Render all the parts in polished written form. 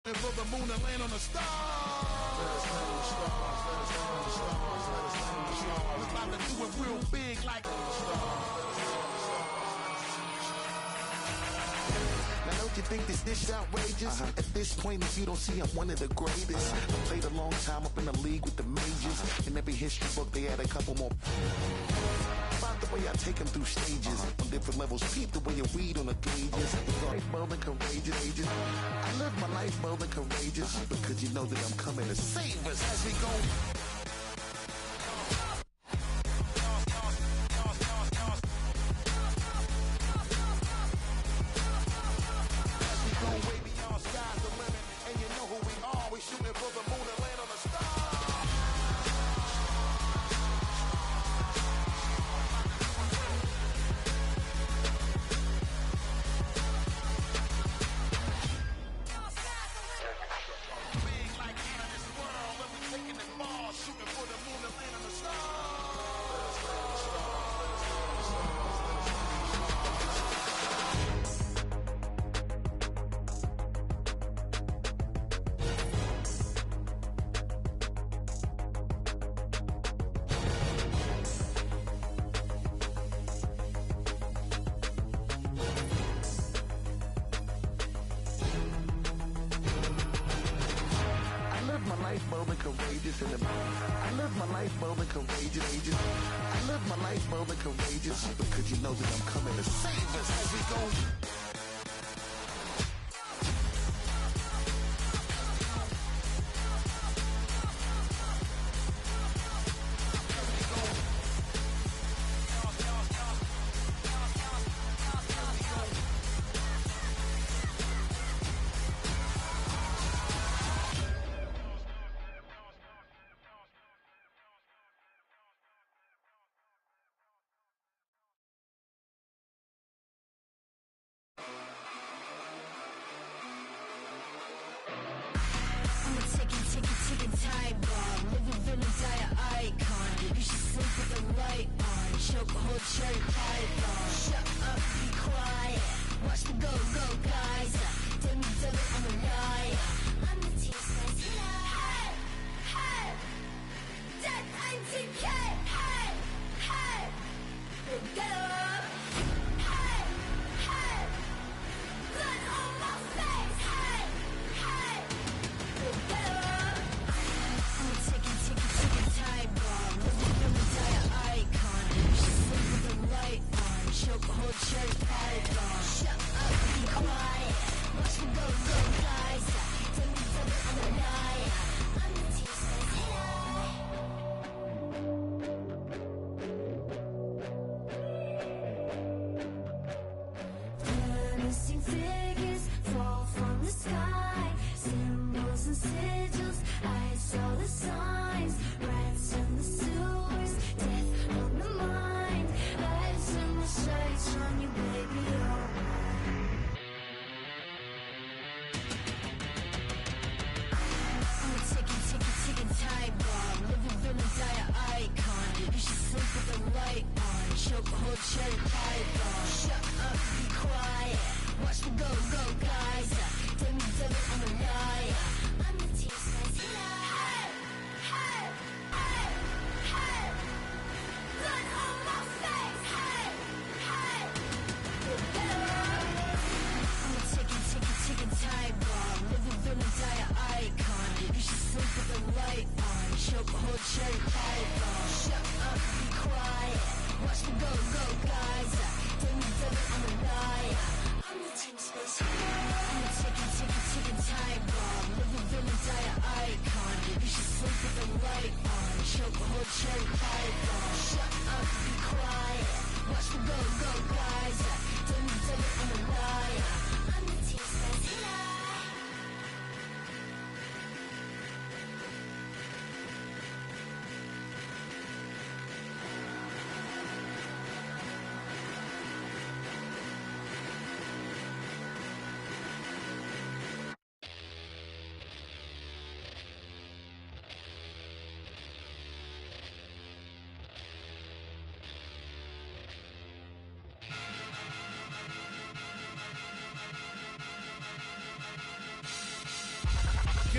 For the moon and land on the stars. Let us land on the stars. Let us land on the stars. Let us land on the stars. We're about to do it real big like the stars. Now don't you think this outrageous? At this point, if you don't see I'm one of the greatest. I played a long time up in the league with the majors. In every history book, they had a couple more. About the way I take them through stages on different levels. Peep the way you read on the gauges. Life bold and courageous. I live my life bold and courageous because you know that I'm coming to save us as we go. As we go way beyond sky's the limit, and you know who we are. We shooting for the moon and land on the stars. Shooting for the moon and land on the stars. I live my life bold and courageous in the I live my life bold and courageous. I live my life bold and courageous because you know that I'm coming to save us as we go. Ticking time bomb, living villains, icon. You should sleep with the light on. Choke a whole cherry python. Shut up, be quiet. Watch the go guys. Tell me double, I'm a liar. I'm the T-Spice. Hey, hey, dead NTK. Hey, hey, get up. Hey, hey, blood on my face. Hey, hey, get up. Ticking time bomb, living villains, icon. You should sleep with the light on. Choke a whole cherry python. Shut up, be quiet.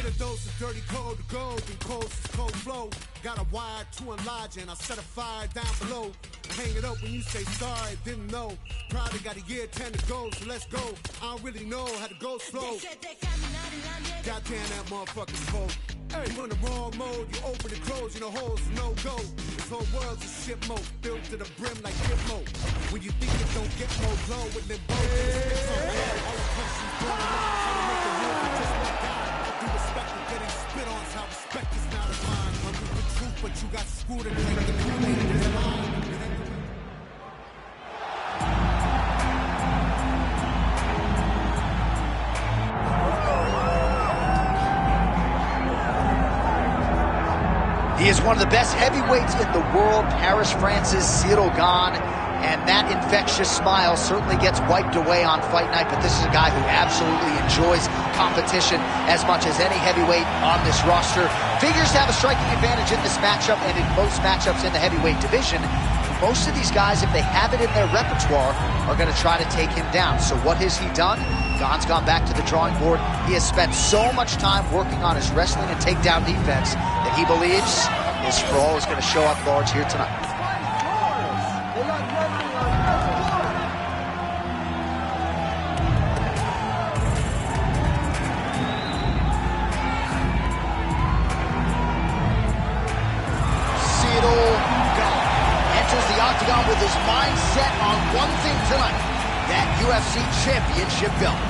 Get a dose of dirty cold to go, then coast is cold flow. Got a wire to enlarge and I set a fire down below. Hang it up when you say sorry, didn't know. Probably got a year 10 to go, so let's go. I don't really know how the ghost flow. Goddamn, that motherfucker's cold. Hey, you in the wrong mode, you open and close, you know holes no go. This whole world's a shit mode, filled to the brim like Gitmo. When you think it don't get more low, with them both it's on low. All the questions going around, trying to make a real just like God. Do respect and getting spit on, how respect is not a line. I'm with the truth, but you got screwed and like the Kool-Aid in this line. He is one of the best heavyweights in the world, Paris, France's Cyril Gane, and that infectious smile certainly gets wiped away on fight night, but this is a guy who absolutely enjoys competition as much as any heavyweight on this roster. Figures to have a striking advantage in this matchup and in most matchups in the heavyweight division. Most of these guys, if they have it in their repertoire, are going to try to take him down. So what has he done? Gane's gone back to the drawing board. He has spent so much time working on his wrestling and takedown defense that he believes his sprawl is going to show up large here tonight. Cyril Gane enters the octagon with his mind set on one thing tonight, that UFC championship belt.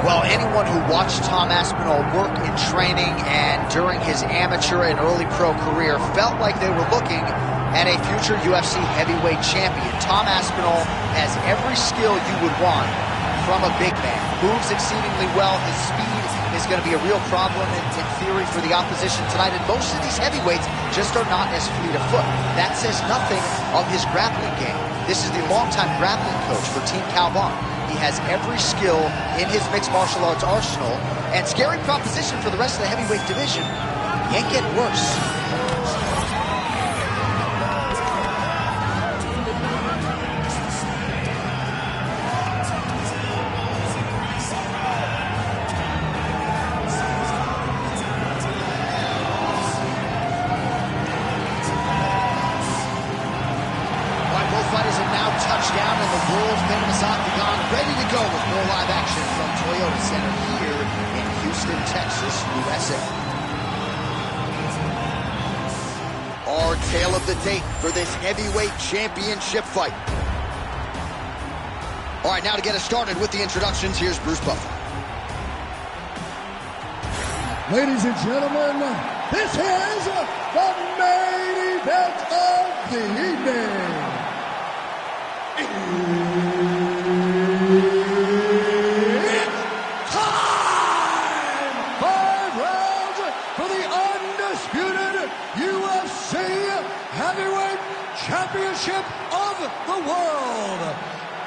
Well, anyone who watched Tom Aspinall work in training and during his amateur and early pro career felt like they were looking at a future UFC heavyweight champion. Tom Aspinall has every skill you would want from a big man. Moves exceedingly well. His speed is going to be a real problem in theory for the opposition tonight. And most of these heavyweights just are not as fleet of foot. That says nothing of his grappling game. This is the longtime grappling coach for Team Calvin. He has every skill in his mixed martial arts arsenal. And scary proposition for the rest of the heavyweight division. He ain't getting worse. Fighters have now touched down in the world-famous octagon, ready to go with more live action from Toyota Center here in Houston, Texas, USA. Our tale of the tape for this heavyweight championship fight. All right, now to get us started with the introductions, here's Bruce Buffer. Ladies and gentlemen, this is the main event of the evening. It's time! 5 rounds for the undisputed UFC Heavyweight Championship of the world.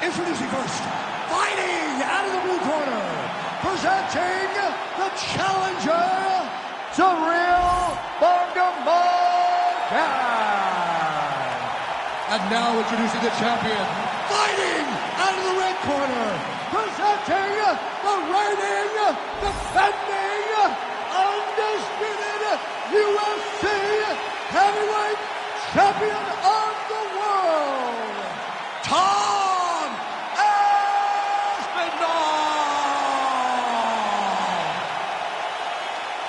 Introducing first, fighting out of the blue corner, presenting the challenger, Cyril Gane. And now introducing the champion, fighting out of the red corner, presenting the reigning, defending, undisputed UFC Heavyweight Champion of the world, Tom Aspinall.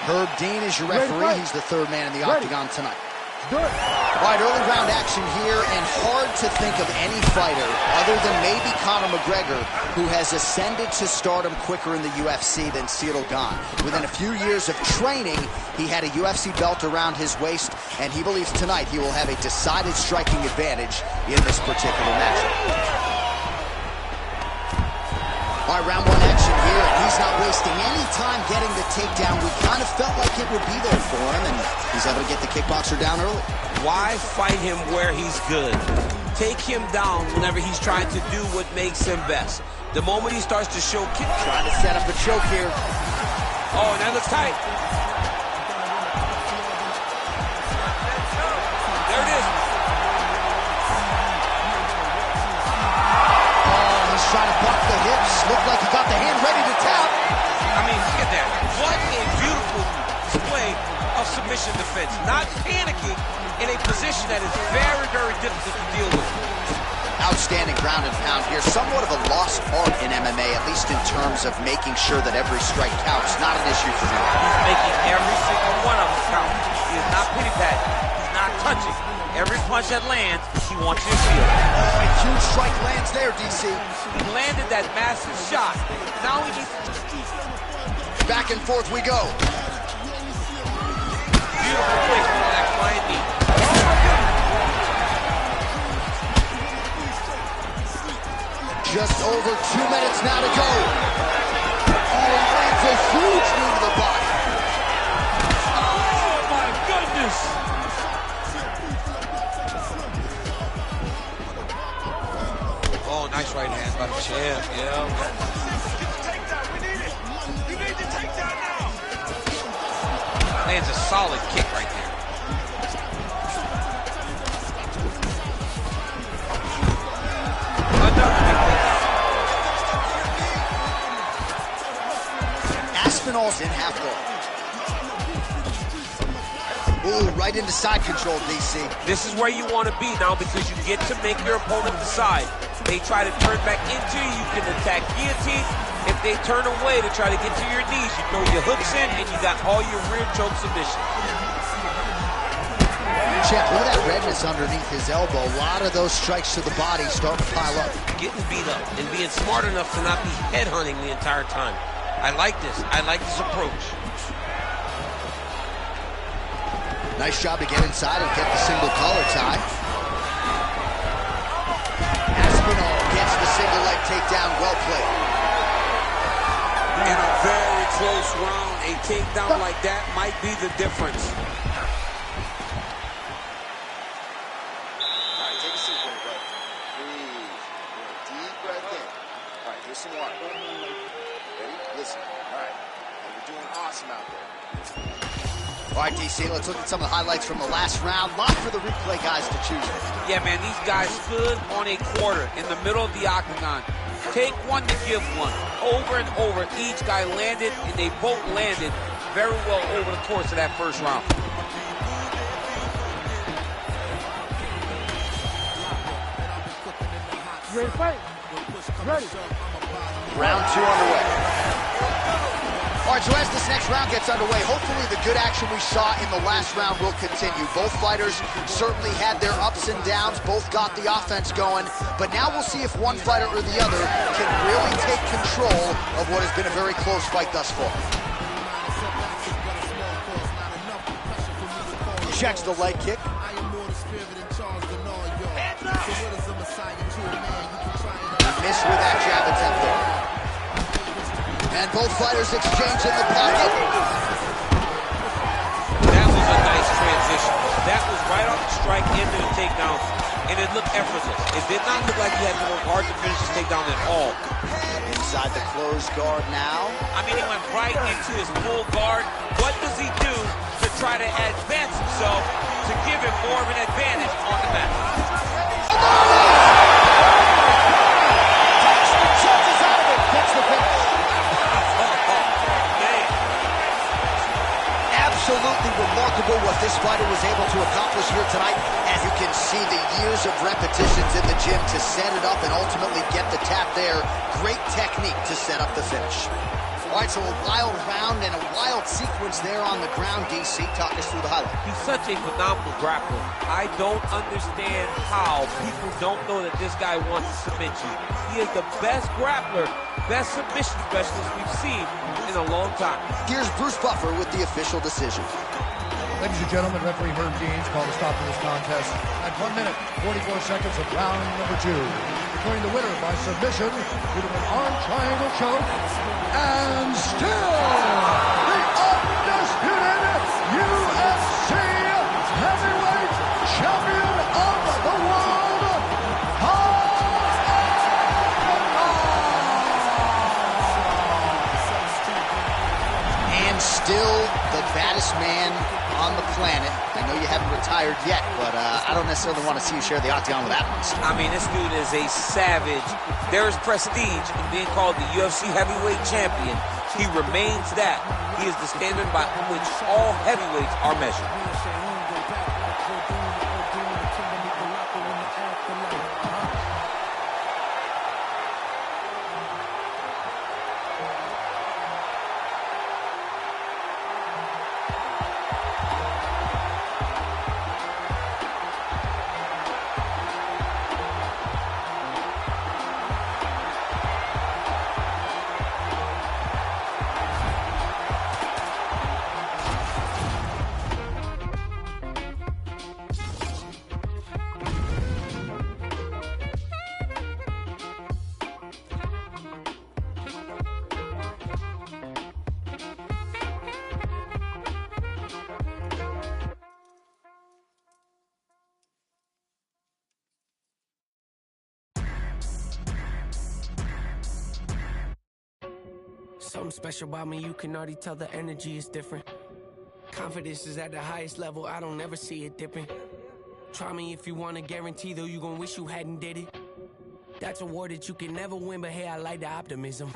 Herb Dean is your referee. He's the third man in the octagon tonight. All right, early round action here, and hard to think of any fighter other than maybe Conor McGregor who has ascended to stardom quicker in the UFC than Cyril Gane. Within a few years of training, he had a UFC belt around his waist, and he believes tonight he will have a decided striking advantage in this particular matchup. All right, round 1 action here, and he's not wasting any time getting the takedown. We kind of felt like it would be there for him, and he's able to get the kickboxer down early. Why fight him where he's good? Take him down whenever he's trying to do what makes him best. The moment he starts to show kick. Trying to set up a choke here. Oh, that looks tight. There it is. Oh, he's trying to buck the hips. Looked like he got the hand ready to tap. I mean, look at that. What a beautiful display of submission defense. Not panicking in a position that is very, very difficult to deal with. Outstanding ground and pound here. Somewhat of a lost art in MMA, at least in terms of making sure that every strike counts. Not an issue for him. He's making every single one of them count. He is not pity-pat. He's not touching. Every punch that lands, he wants you to feel it. Oh, a huge strike lands there, DC. He landed that massive shot. Now he needs to... Back and forth we go. Beautiful placement on that flying knee. Just over 2 minutes now to go. Oh, he lands a huge knee to the body. Oh, my goodness. Oh, nice right hand by the champ. Yeah. Lands a solid kick right there. Aspinall's in half guard. Ooh, right into side control, DC. This is where you want to be now because you get to make your opponent decide. They try to turn back into you, you can attack guillotine. If they turn away to try to get to your knees, you throw your hooks in and you got all your rear choke submission. Check, look at that redness underneath his elbow. A lot of those strikes to the body start to pile up. Getting beat up and being smart enough to not be headhunting the entire time. I like this. I like this approach. Nice job to get inside and get the single collar tie. Aspinall gets the single leg takedown. Well played. In a very close round, a takedown like that might be the difference. All right, take a seat, buddy. Breathe. Deep breath in. All right, here's some water. Ready? Listen. All right. And you're doing awesome out there. All right, DC, let's look at some of the highlights from the last round. Lot for the replay guys to choose from. Yeah, man, these guys stood on a quarter in the middle of the octagon. Take one to give one. Over and over, each guy landed, and they both landed very well over the course of that first round. Ready to fight? Ready. Round 2 underway. All right, so as this next round gets underway, hopefully the good action we saw in the last round will continue. Both fighters certainly had their ups and downs, both got the offense going, but now we'll see if one fighter or the other can really take control of what has been a very close fight thus far. Checks the leg kick. Missed with that jab attempt there. And both fighters exchange in the pocket. That was a nice transition. That was right off the strike into the takedown, and it looked effortless. It did not look like he had to work hard to finish the takedown at all. Inside the closed guard now. I mean, he went right into his full guard. What does he do to try to advance himself to give him more of an advantage on the mat? Absolutely remarkable what this fighter was able to accomplish here tonight. As you can see, the years of repetitions in the gym to set it up and ultimately get the tap there. Great technique to set up the finish. All right, so a wild round and a wild sequence there on the ground. DC, talk us through the highlight. He's such a phenomenal grappler. I don't understand how people don't know that this guy wants to submit you. He is the best grappler, best submission specialist we've seen in a long time. Here's Bruce Buffer with the official decision. Ladies and gentlemen, referee Herb Deans called a stop to this contest at 1 minute, 44 seconds of round number 2. Declaring the winner by submission due to an arm triangle choke, and still the undisputed UFC heavyweight champion of the world, Tom Aspinall! still the baddest man on the planet. I know you haven't retired yet, but I don't necessarily want to see you share the octagon with that one. I mean, this dude is a savage. There is prestige in being called the UFC heavyweight champion. He remains that. He is the standard by which all heavyweights are measured. Something special about me, you can already tell the energy is different. Confidence is at the highest level, I don't ever see it dipping. Try me if you want to guarantee, though you gon' wish you hadn't did it. That's a war that you can never win, but hey, I like the optimism.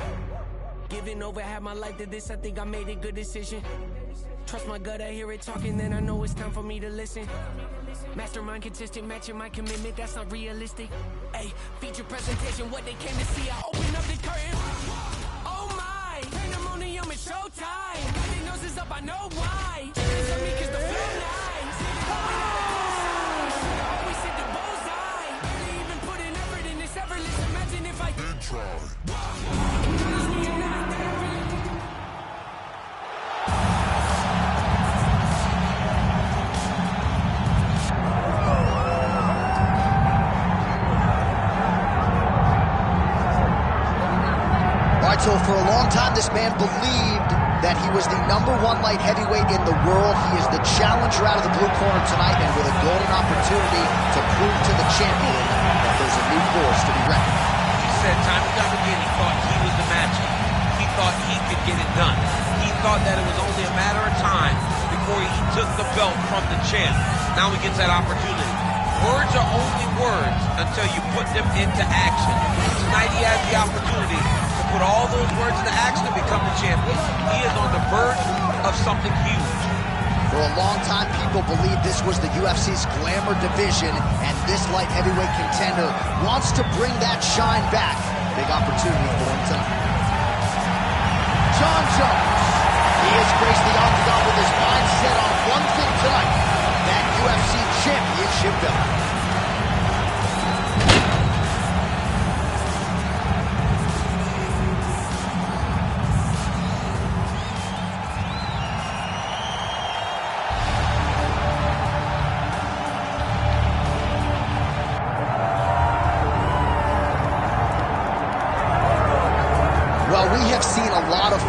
Giving over half my life to this, I think I made a good decision. Trust my gut, I hear it talking, then I know it's time for me to listen. Mastermind consistent, matching my commitment, that's not realistic. Hey, feature presentation, what they came to see, I open up the curtain. Oh my, pandemonium is showtime. Got their noses up, I know why. It's on me cause the flow nice. Always hit the bullseye. Barely even put an effort in this effortless. Imagine if I did try. So for a long time, this man believed that he was the #1 light heavyweight in the world. He is the challenger out of the blue corner tonight, and with a golden opportunity to prove to the champion that there's a new force to be reckoned. He said time and time again he thought he was the matchup. He thought he could get it done. He thought that it was only a matter of time before he took the belt from the champ. Now he gets that opportunity. Words are only words until you put them into action. Tonight he has the opportunity to put all those words into action to become the champion. He is on the verge of something huge. For a long time, people believed this was the UFC's glamour division, and this light heavyweight contender wants to bring that shine back. Big opportunity for him tonight. Jon Jones. He has graced the octagon with his mind set on one thing tonight, that UFC championship belt.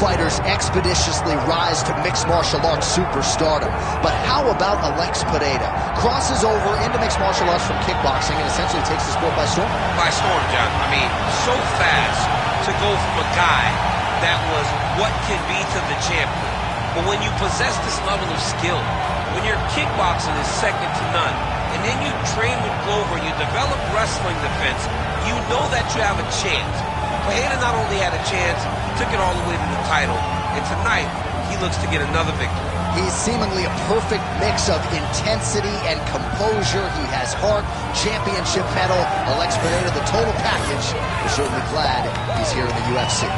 Fighters expeditiously rise to mixed martial arts superstardom. But how about Alex Pereira? Crosses over into mixed martial arts from kickboxing and essentially takes the sport by storm. By storm, John. I mean, so fast to go from a guy that was what can be to the champion. But when you possess this level of skill, when your kickboxing is second to none, and then you train with Glover, you develop wrestling defense, you know that you have a chance. Pereira not only had a chance, took it all the way to the title, and tonight he looks to get another victory. He's seemingly a perfect mix of intensity and composure. He has heart, championship medal. Alex Pereira, the total package. We're certainly glad he's here in the UFC.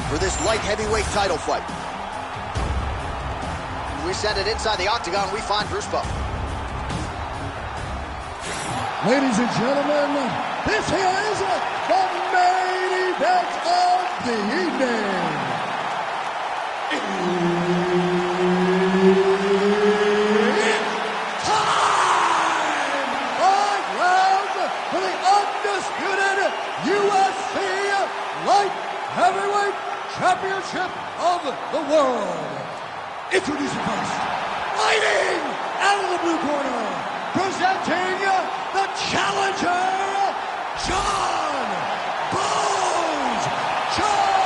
For this light heavyweight title fight. We send it inside the octagon. We find Bruce Buffer. Ladies and gentlemen, this is the main event of the evening. It's time! 5 rounds for the undisputed UFC Light Heavyweight Championship of the world. Introducing first, fighting out of the blue corner, presenting the challenger, Jon Bones Jones.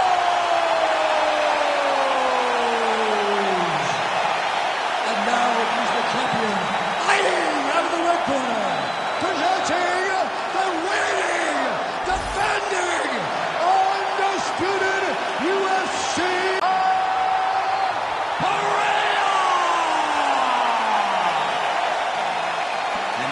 And now he's the champion, fighting out of the red corner, presenting the reigning, defending, undisputed UFC.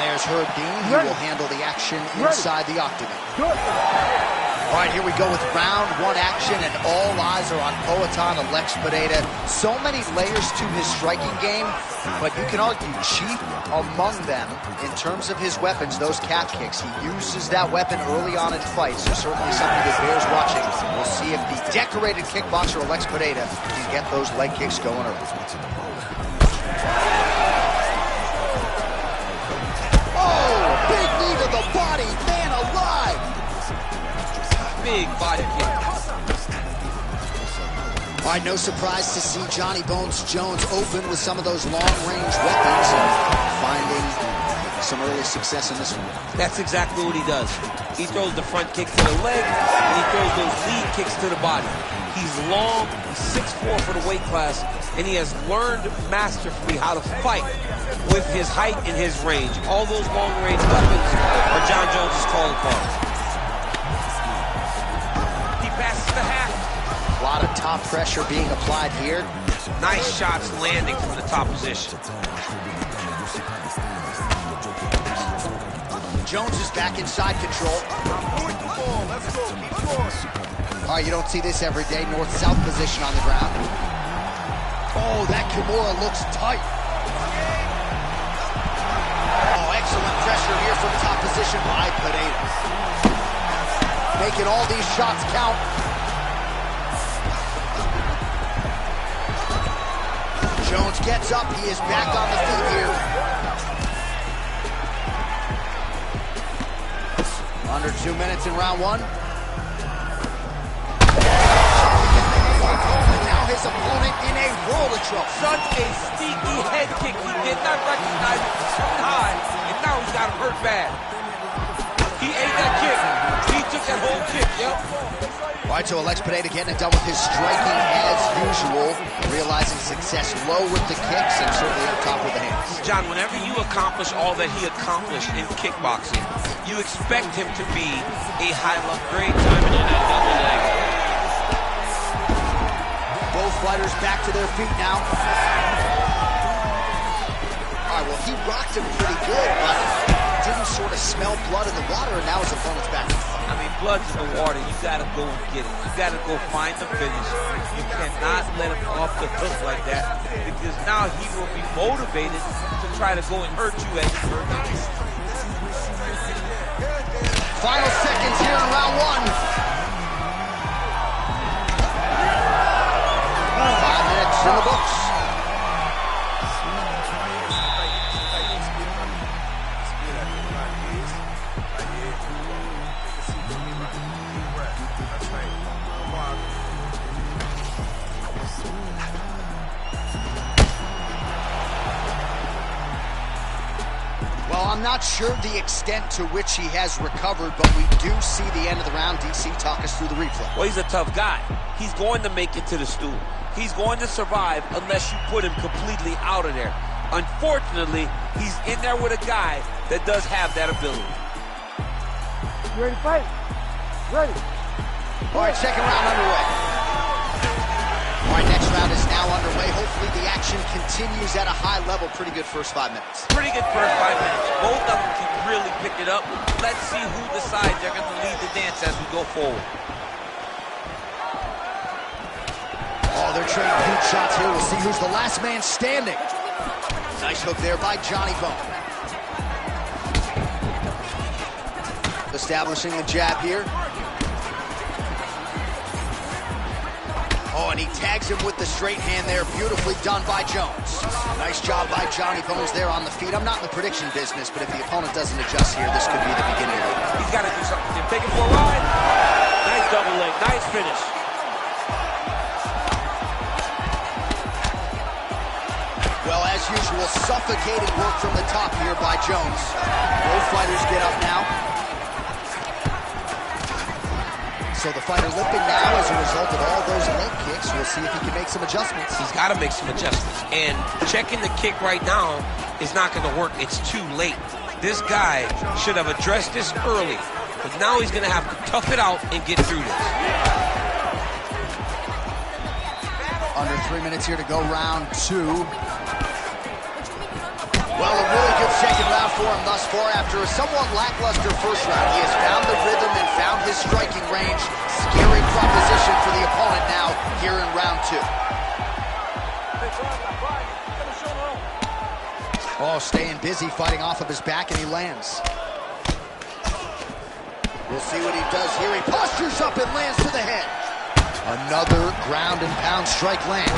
There's Herb Dean. He will handle the action inside the octagon. All right, here we go with round 1 action, and all eyes are on Poatan Alex Pereira. So many layers to his striking game, but you can argue chief among them in terms of his weapons, those calf kicks. He uses that weapon early on in fights, so certainly something that bears watching. We'll see if the decorated kickboxer Alex Pereira can get those leg kicks going early. Big knee to the body, man alive! Big body kick. All right, no surprise to see Johnny Bones Jones open with some of those long-range weapons and finding some early success in this one. That's exactly what he does. He throws the front kick to the leg, and he throws those lead kicks to the body. He's long, he's 6'4" for the weight class, and he has learned masterfully how to fight with his height and his range. All those long-range weapons are Jon Jones' calling cards. He passes the half. A lot of top pressure being applied here. Nice shots landing from the top position. Jones is back inside control. All right, you don't see this every day. North-south position on the ground. Oh, that Kimura looks tight. Oh, excellent pressure here from top position by Pereira. Making all these shots count. Jones gets up. He is back on the feet here. Under 2 minutes in round 1. And now his opponent in a world of trouble. Such a sneaky head kick. He did not recognize it so high, and now he's got him hurt bad. He ate that kick. He took that whole kick, yep. All right, so Alex Pereira getting it done with his striking as usual, realizing success low with the kicks and certainly up top with the hands. John, whenever you accomplish all that he accomplished in kickboxing, you expect him to be a high-level, great time in that double leg. Both fighters back to their feet now. All right, well, he rocked him pretty good, but didn't sort of smell blood in the water, and now his opponent's back. I mean, blood's in the water. You gotta go and get it. You gotta go find the finish. You cannot let him off the hook like that, because now he will be motivated to try to go and hurt you as you hurt him. Final seconds here in round 1. 5 minutes in the books. Well, I'm not sure the extent to which he has recovered, but we do see the end of the round. DC, talk us through the replay. Well, he's a tough guy. He's going to make it to the stool. He's going to survive unless you put him completely out of there. Unfortunately, he's in there with a guy that does have that ability. You ready to fight? Ready. All right, second round underway. All right, next round is now underway. Hopefully the action continues at a high level. Pretty good first 5 minutes. Pretty good first 5 minutes. Both of them can really pick it up. Let's see who decides they're going to lead the dance as we go forward. Oh, they're trading huge shots here. We'll see who's the last man standing. Nice hook there by Johnny Bones. Establishing the jab here. Oh, and he tags him with the straight hand there. Beautifully done by Jones. Nice job by Johnny Bones there on the feet. I'm not in the prediction business, but if the opponent doesn't adjust here, this could be the beginning of it. He's got to do something. Take him for a ride. Nice double leg. Nice finish. Well, as usual, suffocating work from the top here by Jones. Both fighters get up now. So the fighter limping now as a result of all those leg kicks. We'll see if he can make some adjustments. He's got to make some adjustments. And checking the kick right now is not going to work. It's too late. This guy should have addressed this early. But now he's going to have to tough it out and get through this. Under 3 minutes here to go, round 2. Well, a really good second round for him thus far. After a somewhat lackluster first round, he has found the rhythm and found his striking range. Scary proposition for the opponent now here in round 2. Oh, staying busy, fighting off of his back, and he lands. We'll see what he does here. He postures up and lands to the head. Another ground and pound strike lands.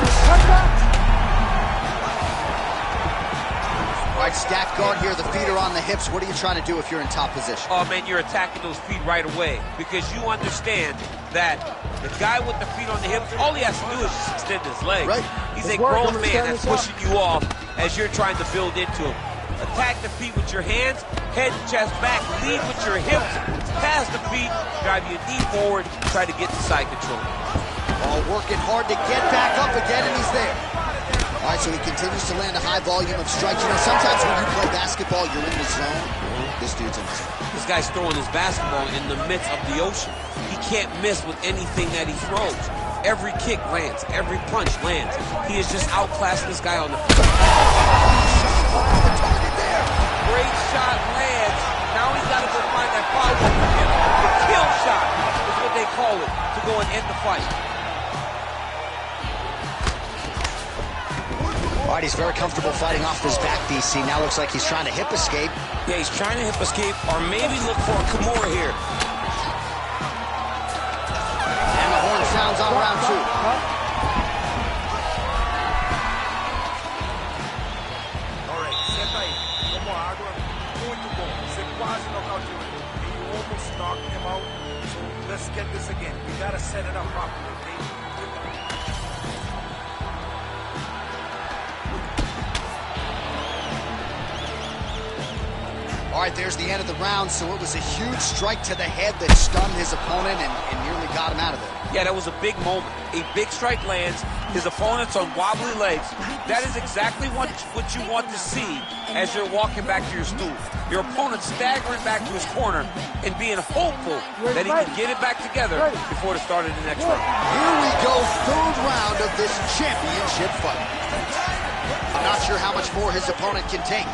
All right, stacked guard here. The feet are on the hips. What are you trying to do if you're in top position? Oh, man, you're attacking those feet right away because you understand that the guy with the feet on the hips, all he has to do is just extend his legs. Right. He's a grown man that's pushing you off as you're trying to build into him. Attack the feet with your hands, head, chest, back, lead with your hips, pass the feet, drive your knee forward, try to get the side control. All working hard to get back up again, and he's there. All right, so he continues to land a high volume of strikes. You know, sometimes when you play basketball, you're in the zone. This dude's in the zone. This guy's throwing his basketball in the midst of the ocean. He can't miss with anything that he throws. Every kick lands. Every punch lands. He is just outclassing this guy on the field. Great shot lands. Now he's got to go find that follow-up again. The kill shot is what they call it to go and end the fight. All right, he's very comfortable fighting off his back, DC. Now looks like he's trying to hip escape. Yeah, he's trying to hip escape or maybe look for a Kimura here. And the horn sounds on round 2. All right, senta aí. Tomou água. Muito bom. Você quase nocauteou ele. You almost knocked him out. So let's get this again. We gotta set it up properly, okay? All right, there's the end of the round, so it was a huge strike to the head that stunned his opponent and nearly got him out of there. Yeah, that was a big moment. A big strike lands. His opponent's on wobbly legs. That is exactly what you want to see as you're walking back to your stool. Your opponent staggering back to his corner and being hopeful that he can get it back together before the start of the next round. Here we go, third round of this championship fight. I'm not sure how much more his opponent can take.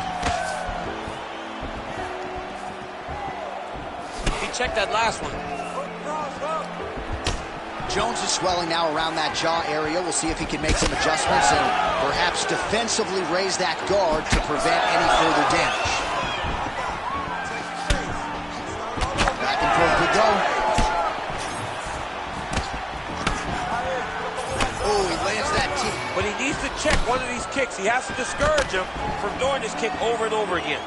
Check that last one. Jones is swelling now around that jaw area. We'll see if he can make some adjustments and perhaps defensively raise that guard to prevent any further damage. Back and forth we go. Oh, he lands that kick. But he needs to check one of these kicks. He has to discourage him from doing this kick over and over again.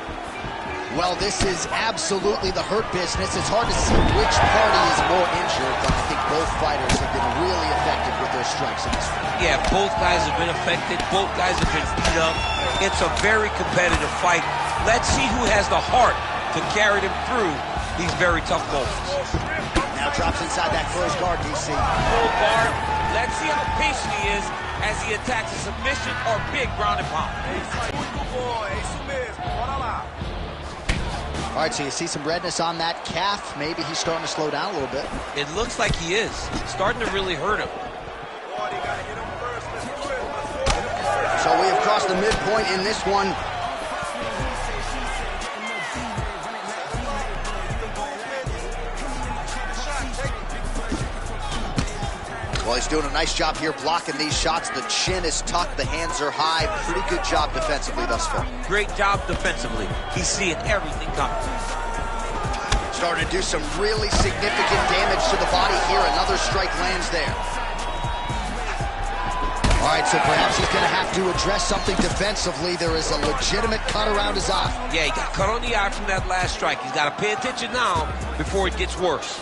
Well, this is absolutely the hurt business. It's hard to see which party is more injured, but I think both fighters have been really effective with their strikes in this fight. Yeah, both guys have been affected. Both guys have been beat up. It's a very competitive fight. Let's see who has the heart to carry them through these very tough moments. Now drops inside that closed guard, DC. Full guard. Let's see how patient he is as he attacks a submission or big ground and pound. Muito bom, é isso mesmo. Bora lá. All right, so you see some redness on that calf. Maybe he's starting to slow down a little bit. It looks like he is. It's starting to really hurt him. So we have crossed the midpoint in this one. Well, he's doing a nice job here blocking these shots. The chin is tucked, the hands are high. Pretty good job defensively thus far. Great job defensively. He's seeing everything coming. starting to do some really significant damage to the body here. Another strike lands there. All right, so perhaps he's going to have to address something defensively. There is a legitimate cut around his eye. Yeah, he got cut on the eye from that last strike. He's got to pay attention now before it gets worse.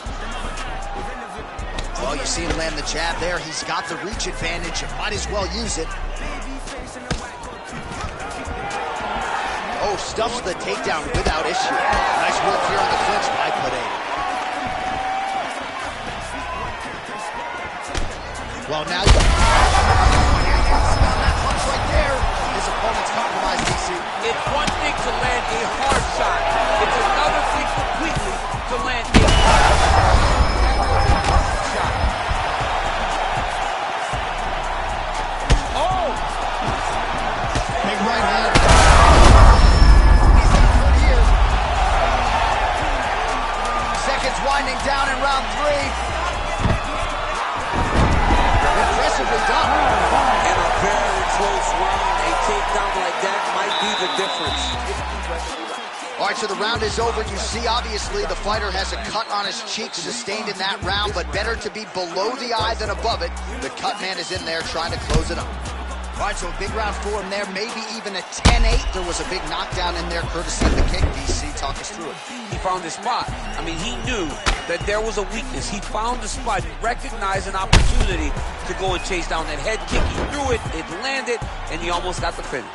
Well, you see him land the jab there. He's got the reach advantage. You might as well use it. Oh, stuffs the takedown without issue. Nice work here on the clinch by Pineda. Well, now you see on that punch right there. His opponent's compromised, DC. It's one thing to land a hard shot. It's another thing completely to land a shot. Oh! Big right hand. Seconds winding down in round 3. Impressively done. In a very close round, a takedown like that might be the difference. All right, so the round is over. You see, obviously, the fighter has a cut on his cheek sustained in that round, but better to be below the eye than above it. The cut man is in there trying to close it up. All right, so a big round for him there, maybe even a 10-8. There was a big knockdown in there, courtesy of the kick. DC, talk us through it. He found his spot. I mean, he knew that there was a weakness. He found the spot, he recognized an opportunity to go and chase down that head kick. He threw it, it landed, and he almost got the finish.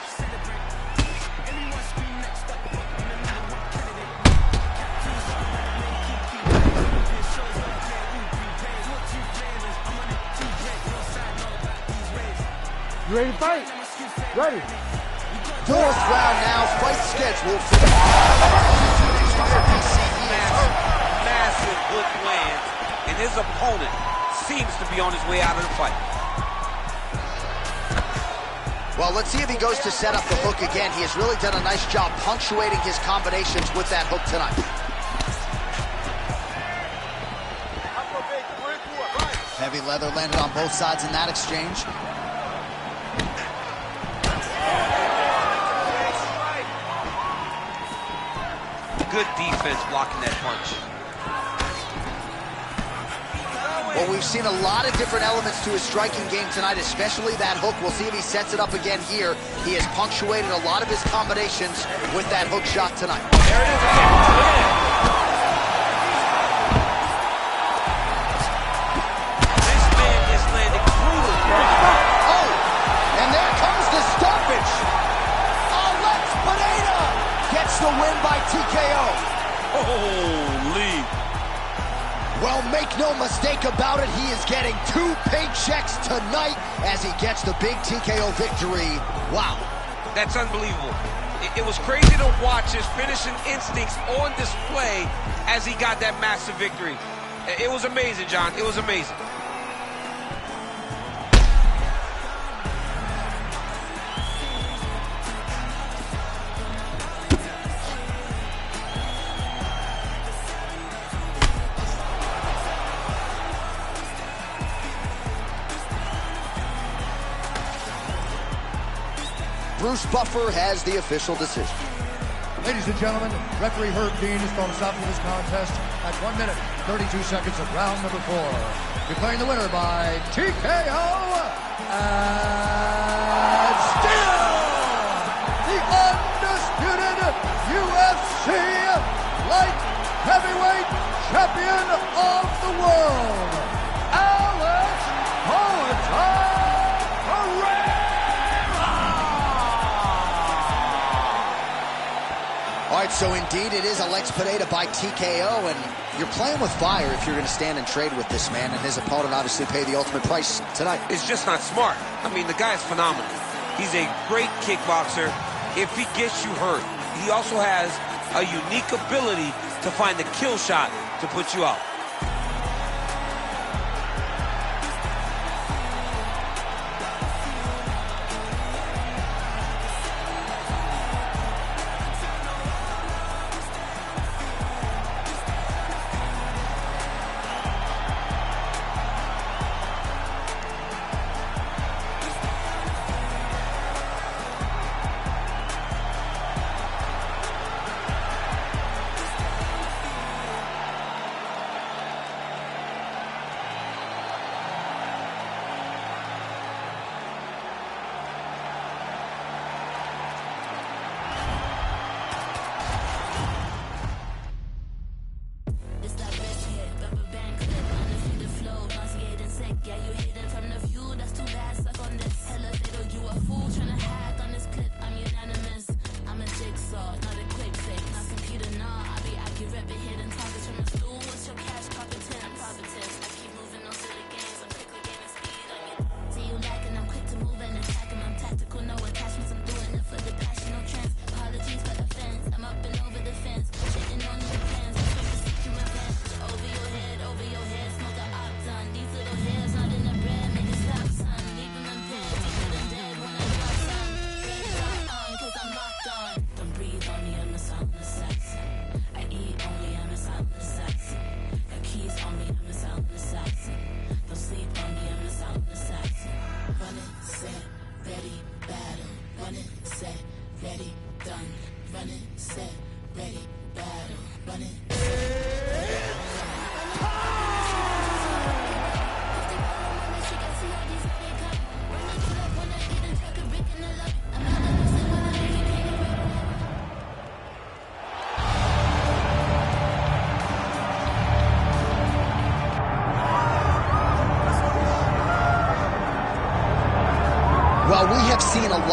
You ready to fight? Ready. Fourth round now, fight scheduled for massive hook lands, and his opponent seems to be on his way out of the fight. Well, let's see if he goes to set up the hook again. He has really done a nice job punctuating his combinations with that hook tonight. Heavy leather landed on both sides in that exchange. Good defense blocking that punch. Well, we've seen a lot of different elements to his striking game tonight, especially that hook. We'll see if he sets it up again here. He has punctuated a lot of his combinations with that hook shot tonight. There it is again. Look at it. This man is landing brutal. Oh, and there comes the stoppage. Alex Pineda gets the win by TKO. Holy. Well, make no mistake about it, he is getting 2 paychecks tonight as he gets the big TKO victory. Wow. That's unbelievable. It was crazy to watch his finishing instincts on display as he got that massive victory. It was amazing, John. It was amazing. Bruce Buffer has the official decision. Ladies and gentlemen, referee Herb Dean has called a stop to this contest at 1 minute, 32 seconds of round number 4. Declaring the winner by TKO and still the undisputed UFC light heavyweight champion of the world, Alex Pineda. All right, so indeed it is Alex Pineda by TKO, and you're playing with fire if you're going to stand and trade with this man, and his opponent obviously paid the ultimate price tonight. It's just not smart. I mean, the guy's phenomenal. He's a great kickboxer. If he gets you hurt, he also has a unique ability to find the kill shot to put you out.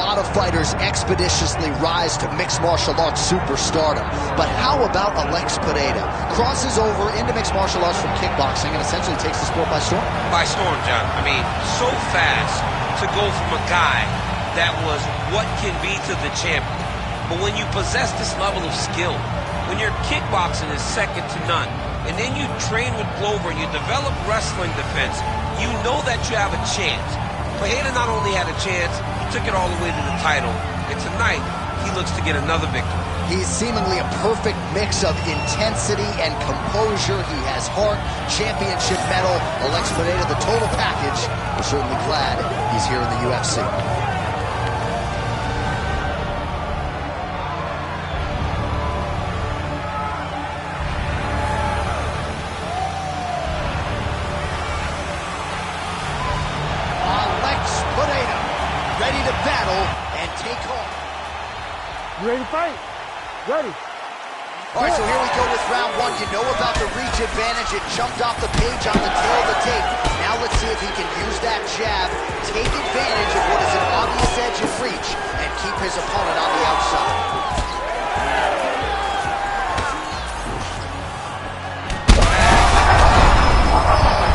lot of fighters expeditiously rise to mixed martial arts superstardom. But how about Alex Pereira? Crosses over into mixed martial arts from kickboxing and essentially takes the sport by storm. By storm, John. I mean, so fast to go from a guy that was what can be to the champion. But when you possess this level of skill, when your kickboxing is second to none, and then you train with Glover and you develop wrestling defense, you know that you have a chance. Pereira not only had a chance, he took it all the way to the title. And tonight, he looks to get another victory. He's seemingly a perfect mix of intensity and composure. He has heart, championship medal, Alex Pereira, the total package. We're certainly glad he's here in the UFC. Ready to battle and take home. You ready to fight? Ready. All right, so here we go with round one. You know about the reach advantage. It jumped off the page on the tail of the tape. Now let's see if he can use that jab, take advantage of what is an obvious edge of reach, and keep his opponent on the outside.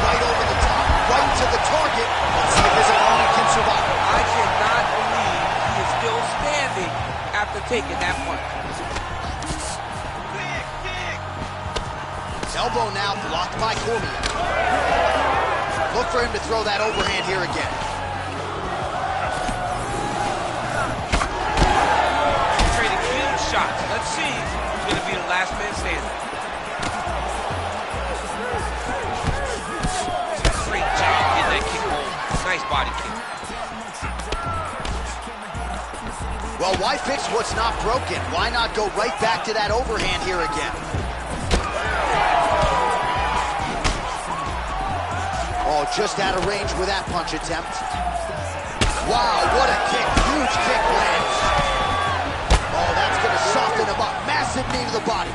Right over the top, right to the target. Let's see if his opponent can survive. I cannot believe he is still standing after taking that punch. His elbow now blocked by Cormier. Look for him to throw that overhand here again. Trading huge shots. Let's see who's going to be the last man standing. Great job getting that kick home. Nice body kick. Well, why fix what's not broken? Why not go right back to that overhand here again? Oh, just out of range with that punch attempt. Wow, what a kick. Huge kick lands. Oh, that's going to soften him up. Massive knee to the body.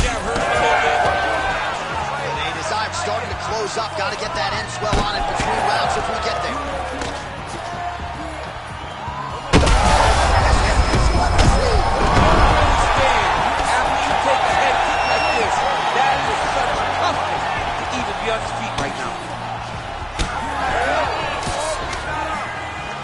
Yeah, hurt him a little bit. And his eyes starting to close up. Got to get that end swell on it between rounds if we get there. On his feet right now.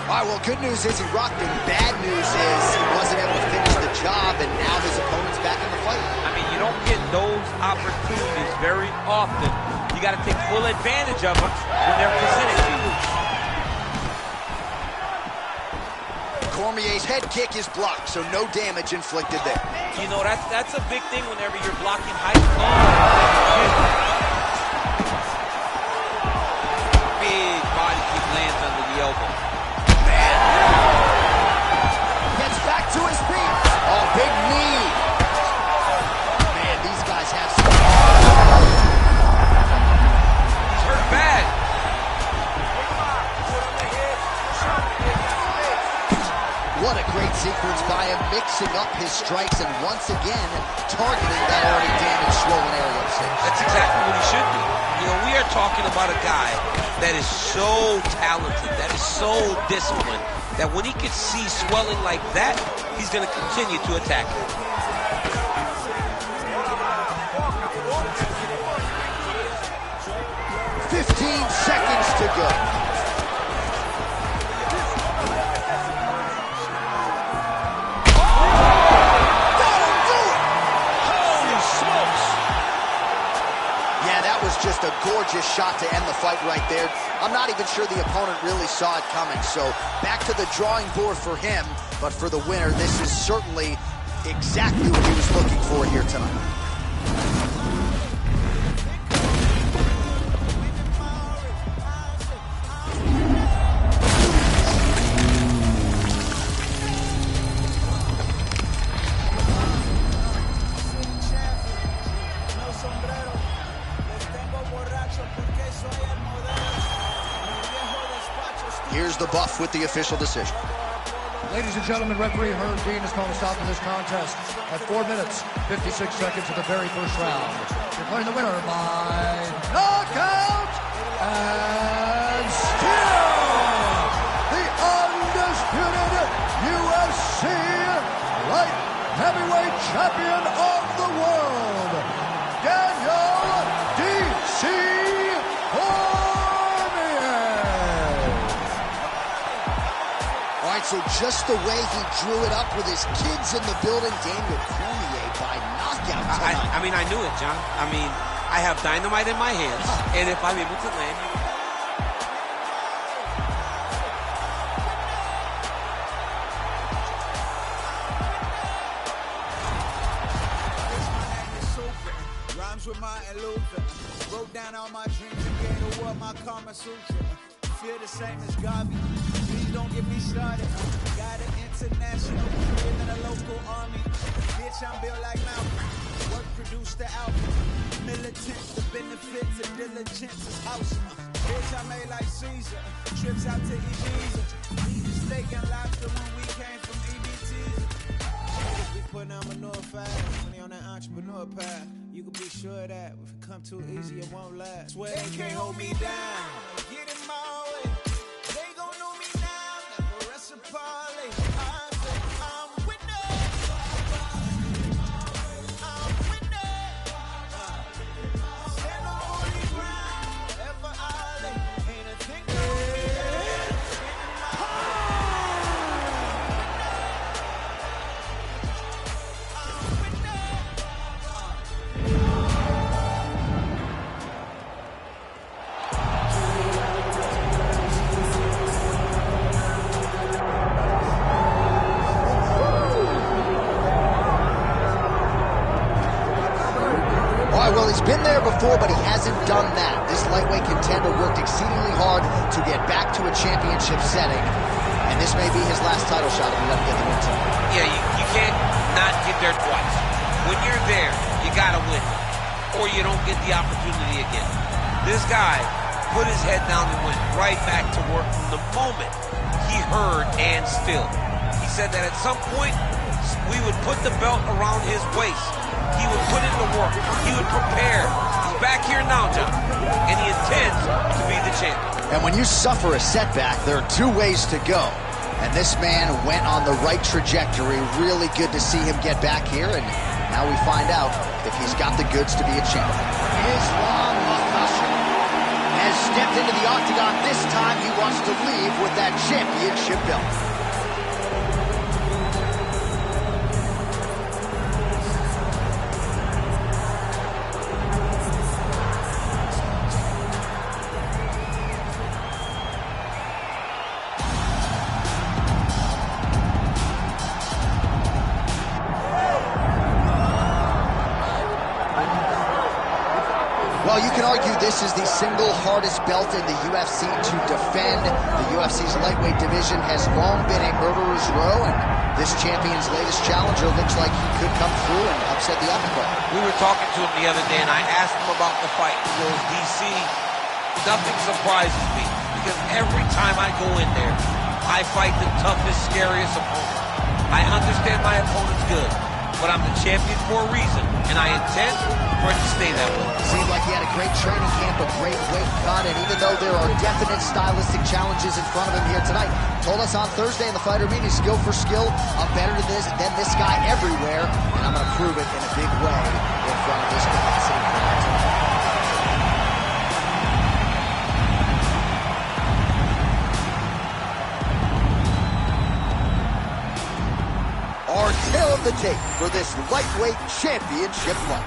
All right, well, good news is he rocked him. Bad news is he wasn't able to finish the job, and now his opponent's back in the fight. I mean, you don't get those opportunities very often. You got to take full advantage of them when they're presented to you. Cormier's head kick is blocked, so no damage inflicted there. You know, that's a big thing whenever you're blocking high low. Lands under the elbow. Man. Gets back to his feet. Oh, big knee. Man, these guys have some... He's hurt bad. What a great sequence by him, mixing up his strikes and once again targeting that already damaged, swollen area of six. That's exactly what he should do. You know, we are talking about a guy that is so talented, that is so disciplined, that when he can see swelling like that, he's going to continue to attack it. Seconds to go. Just a gorgeous shot to end the fight right there. I'm not even sure the opponent really saw it coming. So back to the drawing board for him. But for the winner, this is certainly exactly what he was looking for here tonight. Here's the buff with the official decision. Ladies and gentlemen, referee Herb Dean has called a stop to this contest at 4 minutes, 56 seconds of the very first round. Declaring the winner by knockout and still the undisputed So just the way he drew it up with his kids in the building, Daniel Cormier by knockout tonight. I mean, I knew it, John. I mean, I have dynamite in my hands, and if I'm able to land... Rhymes with Martin Luther. Wrote down all my dreams and gave the world my Karma Sutra. Feel the same as Garvey. Please don't get me started. Got an international career than a local army. Bitch, I'm built like Malcolm. Work produced the album. Militant, the benefits of diligence is awesome. Bitch, I made like Caesar. Trips out to Ibiza. Eating steak and lobster when we came from EBTs. We putting on manure fast when they on that entrepreneur path. You can be sure that if it come too easy, it won't last. Swear they can't hold me down. Get in my way. They gon' know me now. Never rest a parley. I say I'm winning. I'm winning. Stand on holy ground. Ever ollie. Ain't a thing to me. He's been there before, but he hasn't done that. This lightweight contender worked exceedingly hard to get back to a championship setting, and this may be his last title shot if he doesn't get the win tonight. Yeah, you can't not get there twice. When you're there, you gotta win, or you don't get the opportunity again. This guy put his head down and went right back to work from the moment he heard and still. He said that at some point, we would put the belt around his waist. He would put in the work. He would prepare. He's back here now, John, and he intends to be the champion. And when you suffer a setback, there are two ways to go. And this man went on the right trajectory. Really good to see him get back here, and now we find out if he's got the goods to be a champion. Islam Makhachev has stepped into the octagon. This time he wants to leave with that championship belt. Well, you can argue this is the single hardest belt in the UFC to defend. The UFC's lightweight division has long been a murderer's row, and this champion's latest challenger looks like he could come through and upset the apple cart. We were talking to him the other day, and I asked him about the fight. He goes, DC, nothing surprises me, because every time I go in there, I fight the toughest, scariest opponent. I understand my opponent's good, but I'm the champion for a reason, and I intend for it to stay that way. Seemed like he had a great training camp, a great weight cut, and even though there are definite stylistic challenges in front of him here tonight, told us on Thursday in the fighter meeting, skill for skill, I'm better than this guy everywhere, and I'm going to prove it in a big way in front of this capacity crowd tonight. Our tale of the tape for this lightweight championship fight.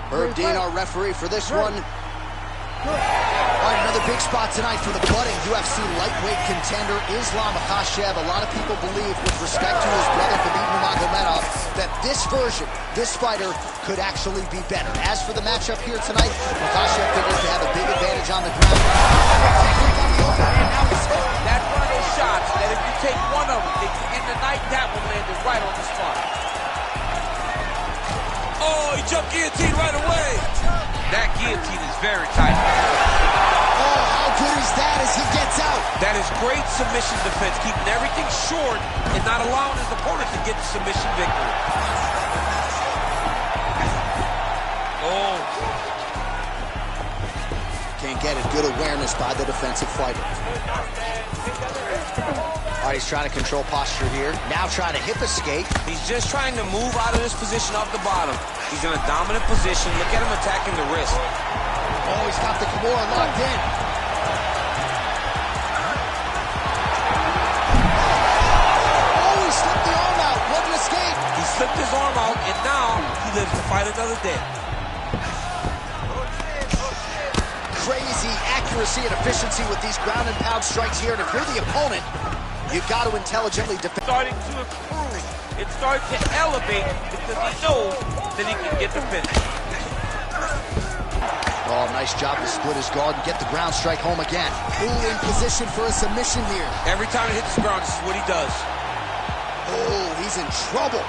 Herb Dean, our referee for this one. All right, another big spot tonight for the budding UFC lightweight contender, Islam Makhachev. A lot of people believe, with respect to his brother, Khabib Nurmagomedov, that this version, this fighter, could actually be better. As for the matchup here tonight, Makhachev figures to have a big advantage on the ground. That's one of those shots that if you take one of them, they can end the night. That one landed right on the spot. Oh, he jumped guillotine right away. That guillotine is very tight. Oh, how good is that as he gets out? That is great submission defense, keeping everything short and not allowing his opponent to get the submission victory. Oh. Can't get it. Good awareness by the defensive fighter. All right, he's trying to control posture here. Now trying to hip escape. He's just trying to move out of this position off the bottom. He's in a dominant position. Look at him attacking the wrist. Oh, he's got the Kimura locked in. Oh, flipped his arm out, and now he lives to fight another day. Crazy accuracy and efficiency with these ground and pound strikes here, and if you're the opponent, you got to intelligently defend. Starting to improve. It's starting to elevate because he knows that he can get the finish. Oh, nice job to split his guard and get the ground strike home again. Ooh, in position for a submission here. Every time he hits the ground, this is what he does. Oh, he's in trouble.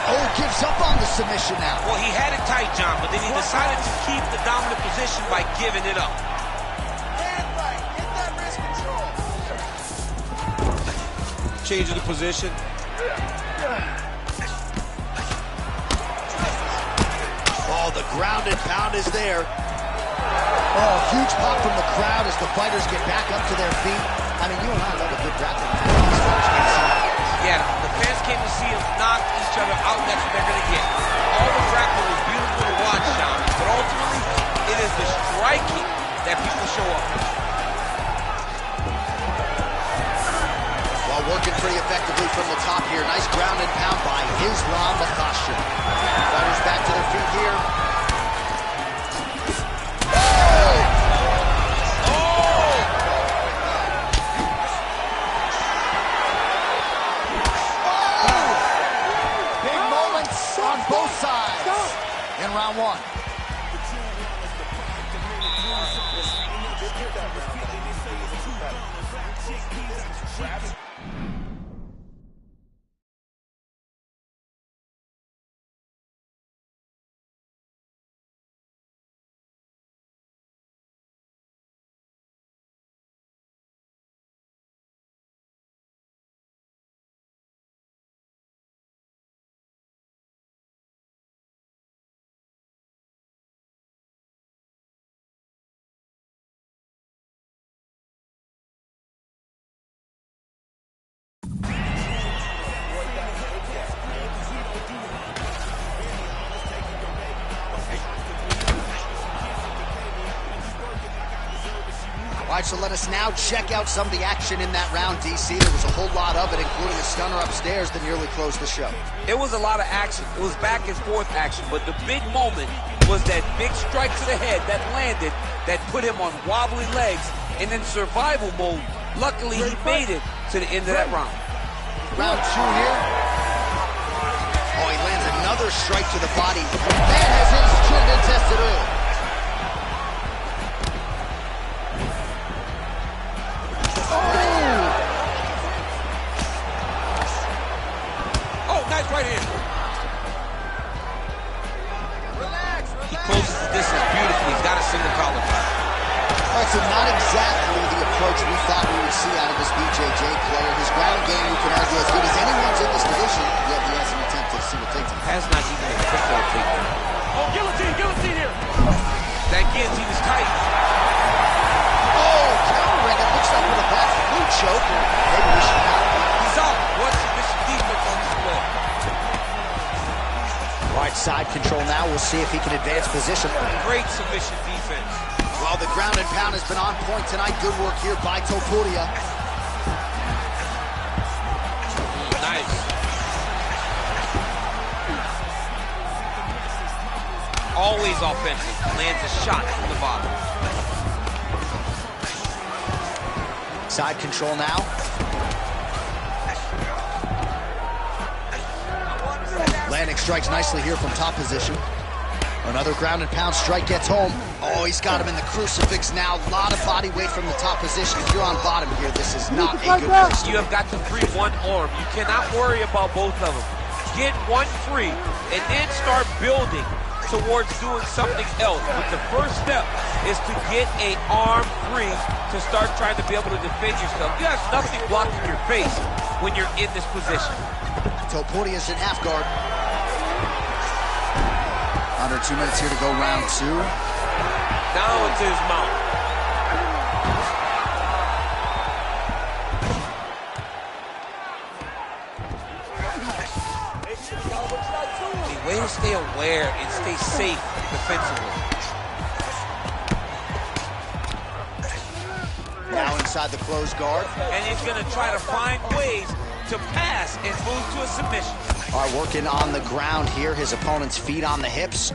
Oh, gives up on the submission now. Well, he had it tight, John, but then he decided to keep the dominant position by giving it up. Changing the position. Oh, the ground and pound is there. Oh, huge pop from the crowd as the fighters get back up to their feet. I mean, you and I love a good grappling match. Yeah, the fans came to see them knock each other out. That's what they're going to get. All the grappling was beautiful to watch, John. But ultimately, it is the striking that people show up. While working pretty effectively from the top here. Nice ground and pound by Islam Makhashi. Fighters back to their feet here. On both sides in round one. All right, so let us now check out some of the action in that round, DC. There was a whole lot of it, including a stunner upstairs that nearly closed the show. It was a lot of action. It was back and forth action, but the big moment was that big strike to the head that landed, that put him on wobbly legs, and in survival mode, luckily he made it to the end of that round. Round two here. Oh, he lands another strike to the body. Man has his chin been tested early. Nice right hand. He closes the distance beautifully. He's got a single collar. All right, so not exactly the approach we thought we would see out of this BJJ player. His ground game, you can argue, as good as anyone's in this division, yet he has an attempt at a single takedown. Has not even attempted a takedown. Oh, guillotine here. That guillotine is tight. Oh, countering. It looks like with a back blue choke. Maybe we should have. He's out. What's submission defense on this floor? All right, side control now. We'll see if he can advance position. Great submission defense. Well, the ground and pound has been on point tonight. Good work here by Topuria. Nice. Always offensive. Lands a shot from the bottom. Side control now. Landing strikes nicely here from top position. Another ground and pound strike gets home. Oh, he's got him in the crucifix now. A lot of body weight from the top position. If you're on bottom here, this is not a good place. You have got to free one arm. You cannot worry about both of them. Get one free and then start building towards doing something else. But the first step is to get an arm free to start trying to be able to defend yourself. You have nothing blocking your face when you're in this position. Topuria's in half guard. Under 2 minutes here to go, round two. Down into his mouth. The way to stay aware and stay safe defensively. Now in inside the closed guard. And he's going to try to find ways to pass and move to a submission. All right, working on the ground here. His opponent's feet on the hips.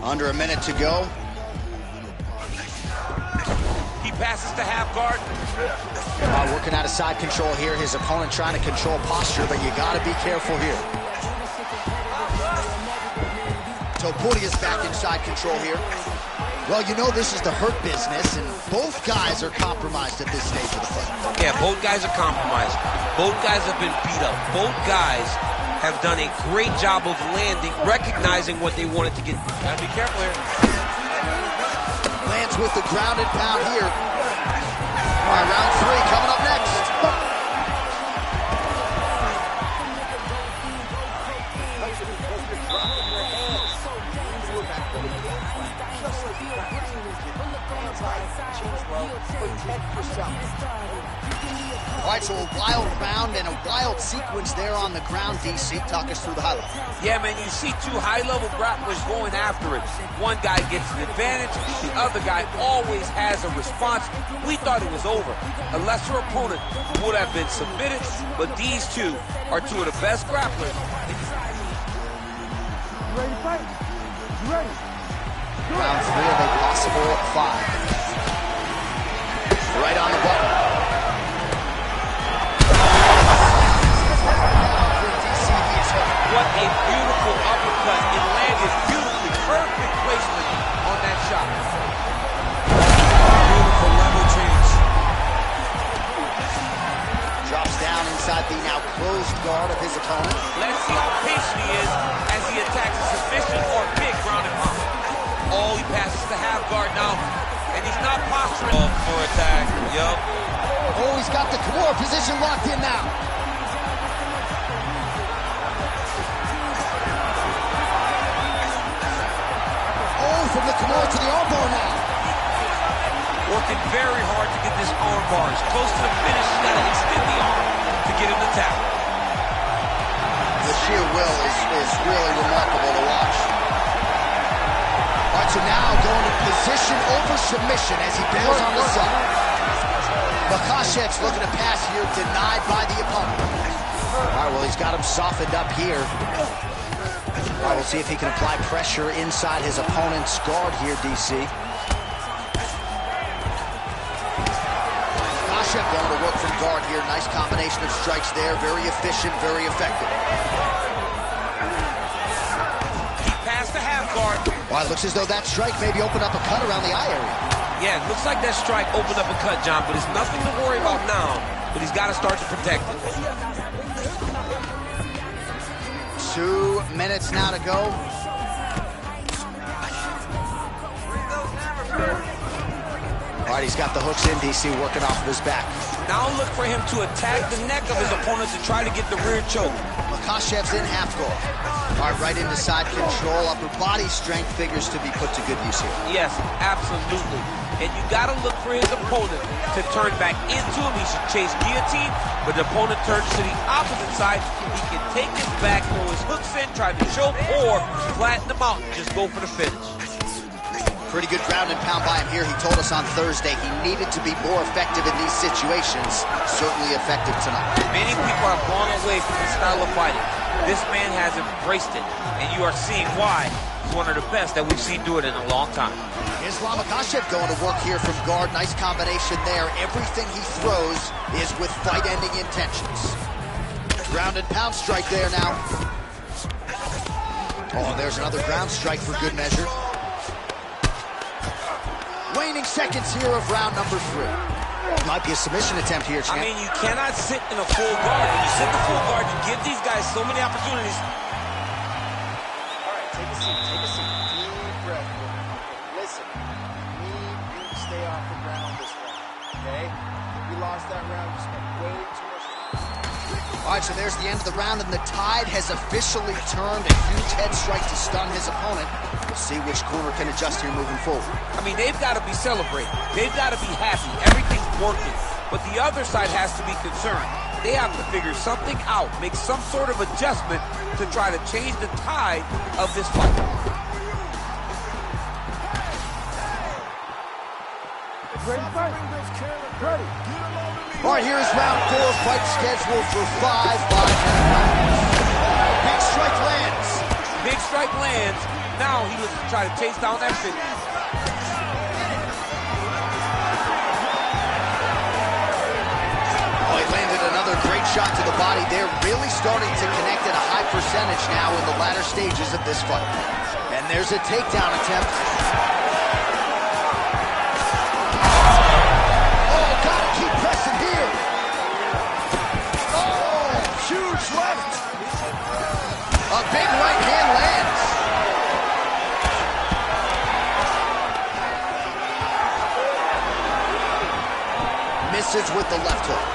Under a minute to go. He passes to half guard. Working out of side control here. His opponent trying to control posture, but you got to be careful here. Topuria is back inside control here. Well, you know this is the hurt business, and both guys are compromised at this stage of the fight. Yeah, both guys are compromised. Both guys have been beat up. Both guys have done a great job of landing, recognizing what they wanted to get. Gotta be careful here. Lands with the ground and pound here. All right, round 3 coming up next. All right, so a wild round and a wild sequence there on the ground, DC. Talk us through the highlight. Yeah, man, you see 2 high-level grapplers going after it. One guy gets an advantage, the other guy always has a response. We thought it was over. A lesser opponent would have been submitted, but these 2 are 2 of the best grapplers. You ready to fight? You ready? Round 3 of a possible 5. Right on the button. What a beautiful uppercut. It landed beautifully. Perfect placement on that shot. Beautiful level change. Drops down inside the now closed guard of his opponent. Let's see how patient he is as he attacks a submission or big ground and pound. Oh, he passes to half guard now. And he's not posturing for attack. Yup. Oh, he's got the Kimura position locked in now. Oh, from the Kimura to the armbar now. Working very hard to get this armbar. As close to the finish, he's got to extend the arm to get him to tap. The sheer will is really remarkable to watch. All right, so now going to position over submission as he bails on the side. Makashev's looking to pass here, denied by the opponent. All right, well, he's got him softened up here. All right, we'll see if he can apply pressure inside his opponent's guard here, DC. Makashev going to work from guard here. Nice combination of strikes there. Very efficient, very effective. Passed to half guard. Well, it looks as though that strike maybe opened up a cut around the eye area. Yeah, it looks like that strike opened up a cut, John, but it's nothing to worry about now. But he's got to start to protect it. 2 minutes now to go. All right, he's got the hooks in, DC, working off of his back. Now look for him to attack the neck of his opponent to try to get the rear choke. Makashev's in half guard. All right, right into side control. Upper body strength figures to be put to good use here. Yes, absolutely. And you got to look for his opponent to turn back into him. He should chase guillotine, but the opponent turns to the opposite side. He can take his back, throw his hooks in, try to choke, or flatten him out and just go for the finish. Pretty good ground and pound by him here. He told us on Thursday he needed to be more effective in these situations. Certainly effective tonight. Many people have gone away from this style of fighting. This man has embraced it, and you are seeing why he's one of the best that we've seen do it in a long time. Islam Makashev going to work here from guard. Nice combination there. Everything he throws is with fight-ending intentions. Ground and pound strike there now. Oh, there's another ground strike for good measure. Waning seconds here of round number 3. Might be a submission attempt here, champ. I mean, you cannot sit in a full guard. When you sit in a full guard, you give these guys so many opportunities. All right, take a seat, take a seat. Deep breath. Listen, we need you to stay off the ground this round, okay? We lost that round. We spent way too much time. All right, so there's the end of the round, and the tide has officially turned. A huge head strike to stun his opponent. We'll see which corner can adjust here moving forward. I mean, they've got to be celebrating. They've got to be happy. Everything's working. But the other side has to be concerned. They have to figure something out, make some sort of adjustment to try to change the tide of this fight. Ready to fight? Ready. All right, here is round 4, fight scheduled for 5 by-minute rounds. Big strike lands. Big strike lands. Now he looks to try to chase down that finish. Oh, he landed another great shot to the body. They're really starting to connect at a high percentage now in the latter stages of this fight. And there's a takedown attempt. Oh, gotta keep pressing here. Oh, huge left. A big right hand lands. Misses with the left hook.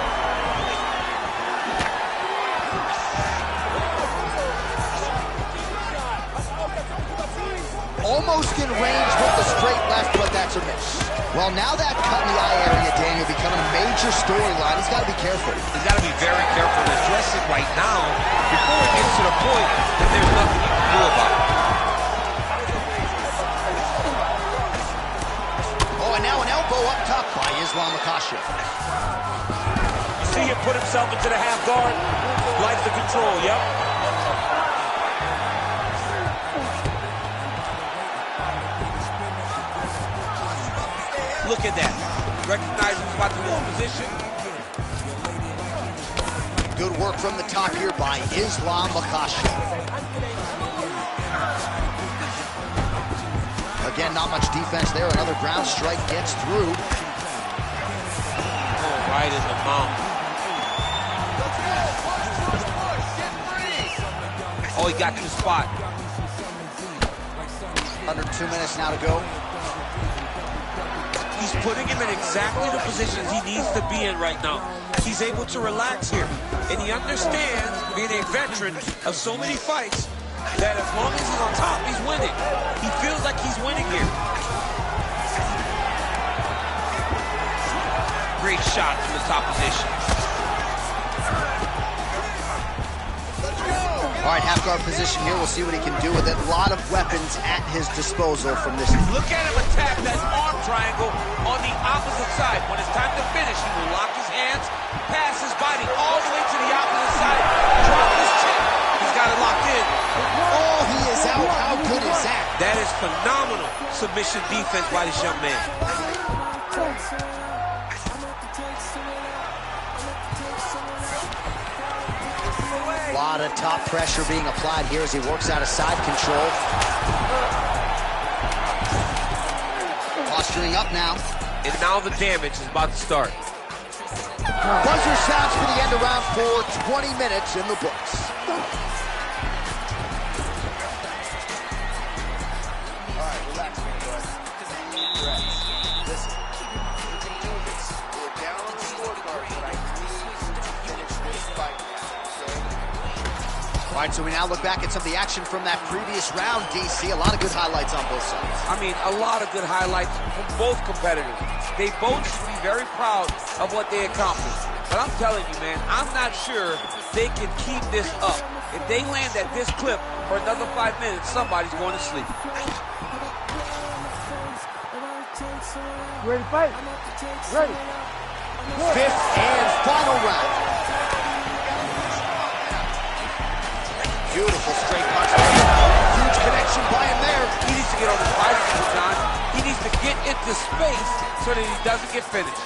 Almost in range with the straight left, but that's a miss. Well, now that cut in the eye area, Daniel, becoming a major storyline. He's got to be careful. He's got to be very careful to address it right now before it gets to the point that there's nothing you can do about it. Oh, and now an elbow up top by Islam Makhachev. You see him put himself into the half guard. Likes the control, yep. Look at that. Recognizing he's about to lose position. Good work from the top here by Islam Makhachev. Again, not much defense there. Another ground strike gets through. Oh, right in the mouth. Oh, he got to the spot. Under 2 minutes now to go. He's putting him in exactly the positions he needs to be in right now. He's able to relax here. And he understands, being a veteran of so many fights, that as long as he's on top, he's winning. He feels like he's winning here. Great shot from the top position. All right, half guard position here. We'll see what he can do with it. A lot of weapons at his disposal from this. Look at him attack that arm triangle on the opposite side. When it's time to finish, he will lock his hands, pass his body all the way to the opposite side, drop his chin. He's got it locked in. Oh, he is out. How good is that? That is phenomenal submission defense by this young man. A lot of top pressure being applied here as he works out of side control. Posturing up now. And now the damage is about to start. Buzzer sounds for the end of round 4. 20 minutes in the books. All right, relax, man, bud. Relax. Listen, you can do this. We're down on the scorecard, but I need to finish this fight now, okay? All right, so we now look back at some of the action from that previous round, DC. A lot of good highlights on both sides. I mean, a lot of good highlights from both competitors. They both should be very proud of what they accomplished. But I'm telling you, man, I'm not sure they can keep this up. If they land at this clip for another 5 minutes, somebody's going to sleep. Ready to fight? Ready. Fifth and final round. Beautiful straight punch. Huge connection by him there. He needs to get on his bicycle, John. He needs to get into space so that he doesn't get finished.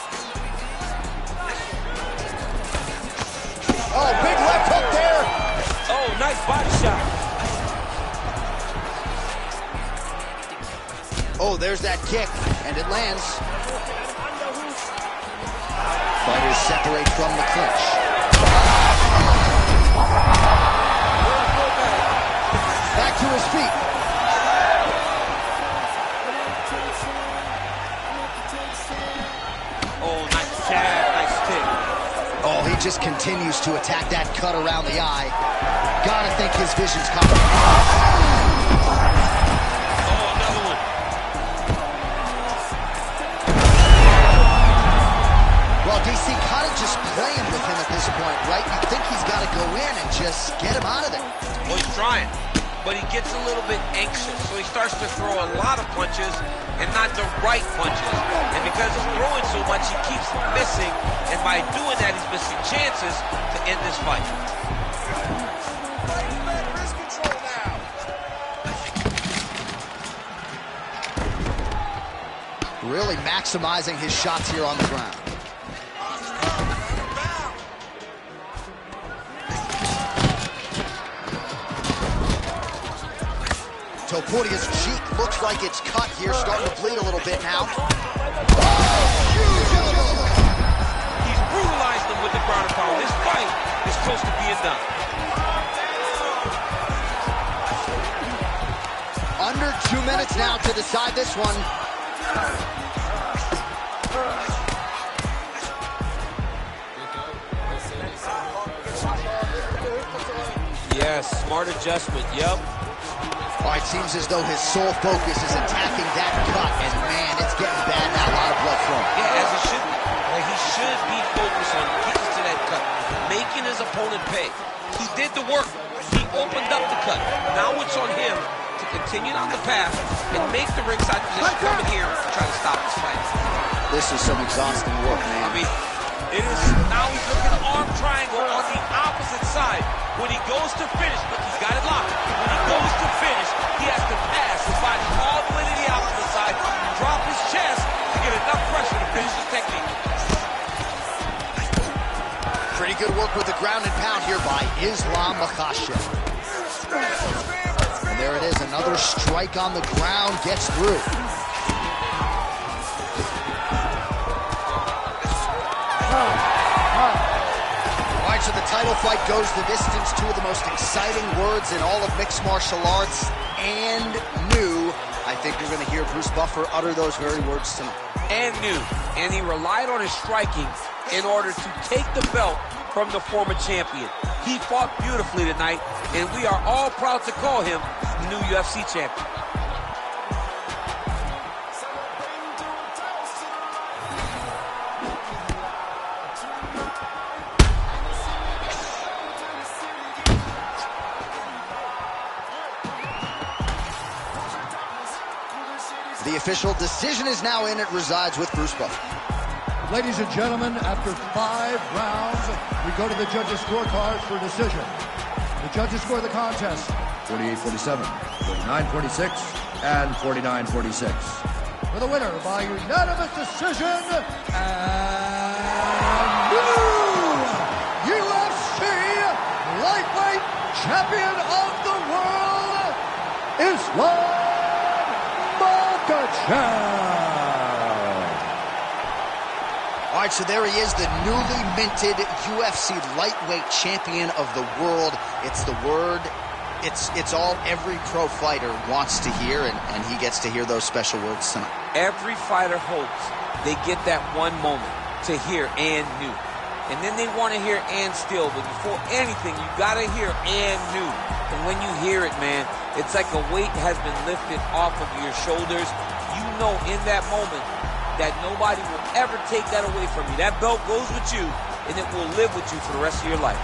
Oh, big left hook there. Oh, nice body shot. Oh, there's that kick, and it lands. Fighters separate from the clinch. Back to his feet. Oh, nice jab, nice kick. Oh, he just continues to attack that cut around the eye. Gotta think his vision's coming. Oh, another one. Well, DC kind of just playing with him at this point, right? You think he's got to go in and just get him out of there. Well, he's trying. but he gets a little bit anxious, so he starts to throw a lot of punches and not the right punches. And because he's throwing so much, he keeps missing, and by doing that, he's missing chances to end this fight. Really maximizing his shots here on the ground. Topuria's cheek looks like it's cut here, starting to bleed a little bit now. He's brutalized him with the ground and pound. This fight is close to being done. Under 2 minutes now to decide this one. Yes, smart adjustment, yep. All right, seems as though his sole focus is attacking that cut, and man, it's getting bad now. A lot of blood flowing. Yeah, as it should be. Like, he should be focused on getting to that cut, making his opponent pay. He did the work. He opened up the cut. Now it's on him to continue on the path and make the ringside position come in here and try to stop this fight. This is some exhausting work, man. I mean, it is. Now he's looking at arm triangle on the opposite side. When he goes to finish, look, he's got it locked. When he goes to finish, he has to pass his body all the way to the opposite side, drop his chest to get enough pressure to finish his technique. Pretty good work with the ground and pound here by Islam Makhachev. And there it is, another strike on the ground, gets through. So the title fight goes the distance. Two of the most exciting words in all of mixed martial arts, and new. I think you're going to hear Bruce Buffer utter those very words tonight. And new. And he relied on his striking in order to take the belt from the former champion. He fought beautifully tonight, and we are all proud to call him the new UFC champion. The official decision is now in. It resides with Bruce Buffer. Ladies and gentlemen, after 5 rounds, we go to the judges' scorecards for decision. The judges score the contest 48-47, 49-46, and 49-46. For the winner by unanimous decision, and new UFC lightweight champion of the world, Islam All right, so there he is, the newly minted UFC lightweight champion of the world. It's the word, it's all every pro fighter wants to hear, and he gets to hear those special words tonight. Every fighter hopes they get that one moment to hear and new. And then they want to hear and still, but before anything, you got to hear and new. And when you hear it, man, it's like a weight has been lifted off of your shoulders. You know in that moment that nobody will ever take that away from you. That belt goes with you, and it will live with you for the rest of your life.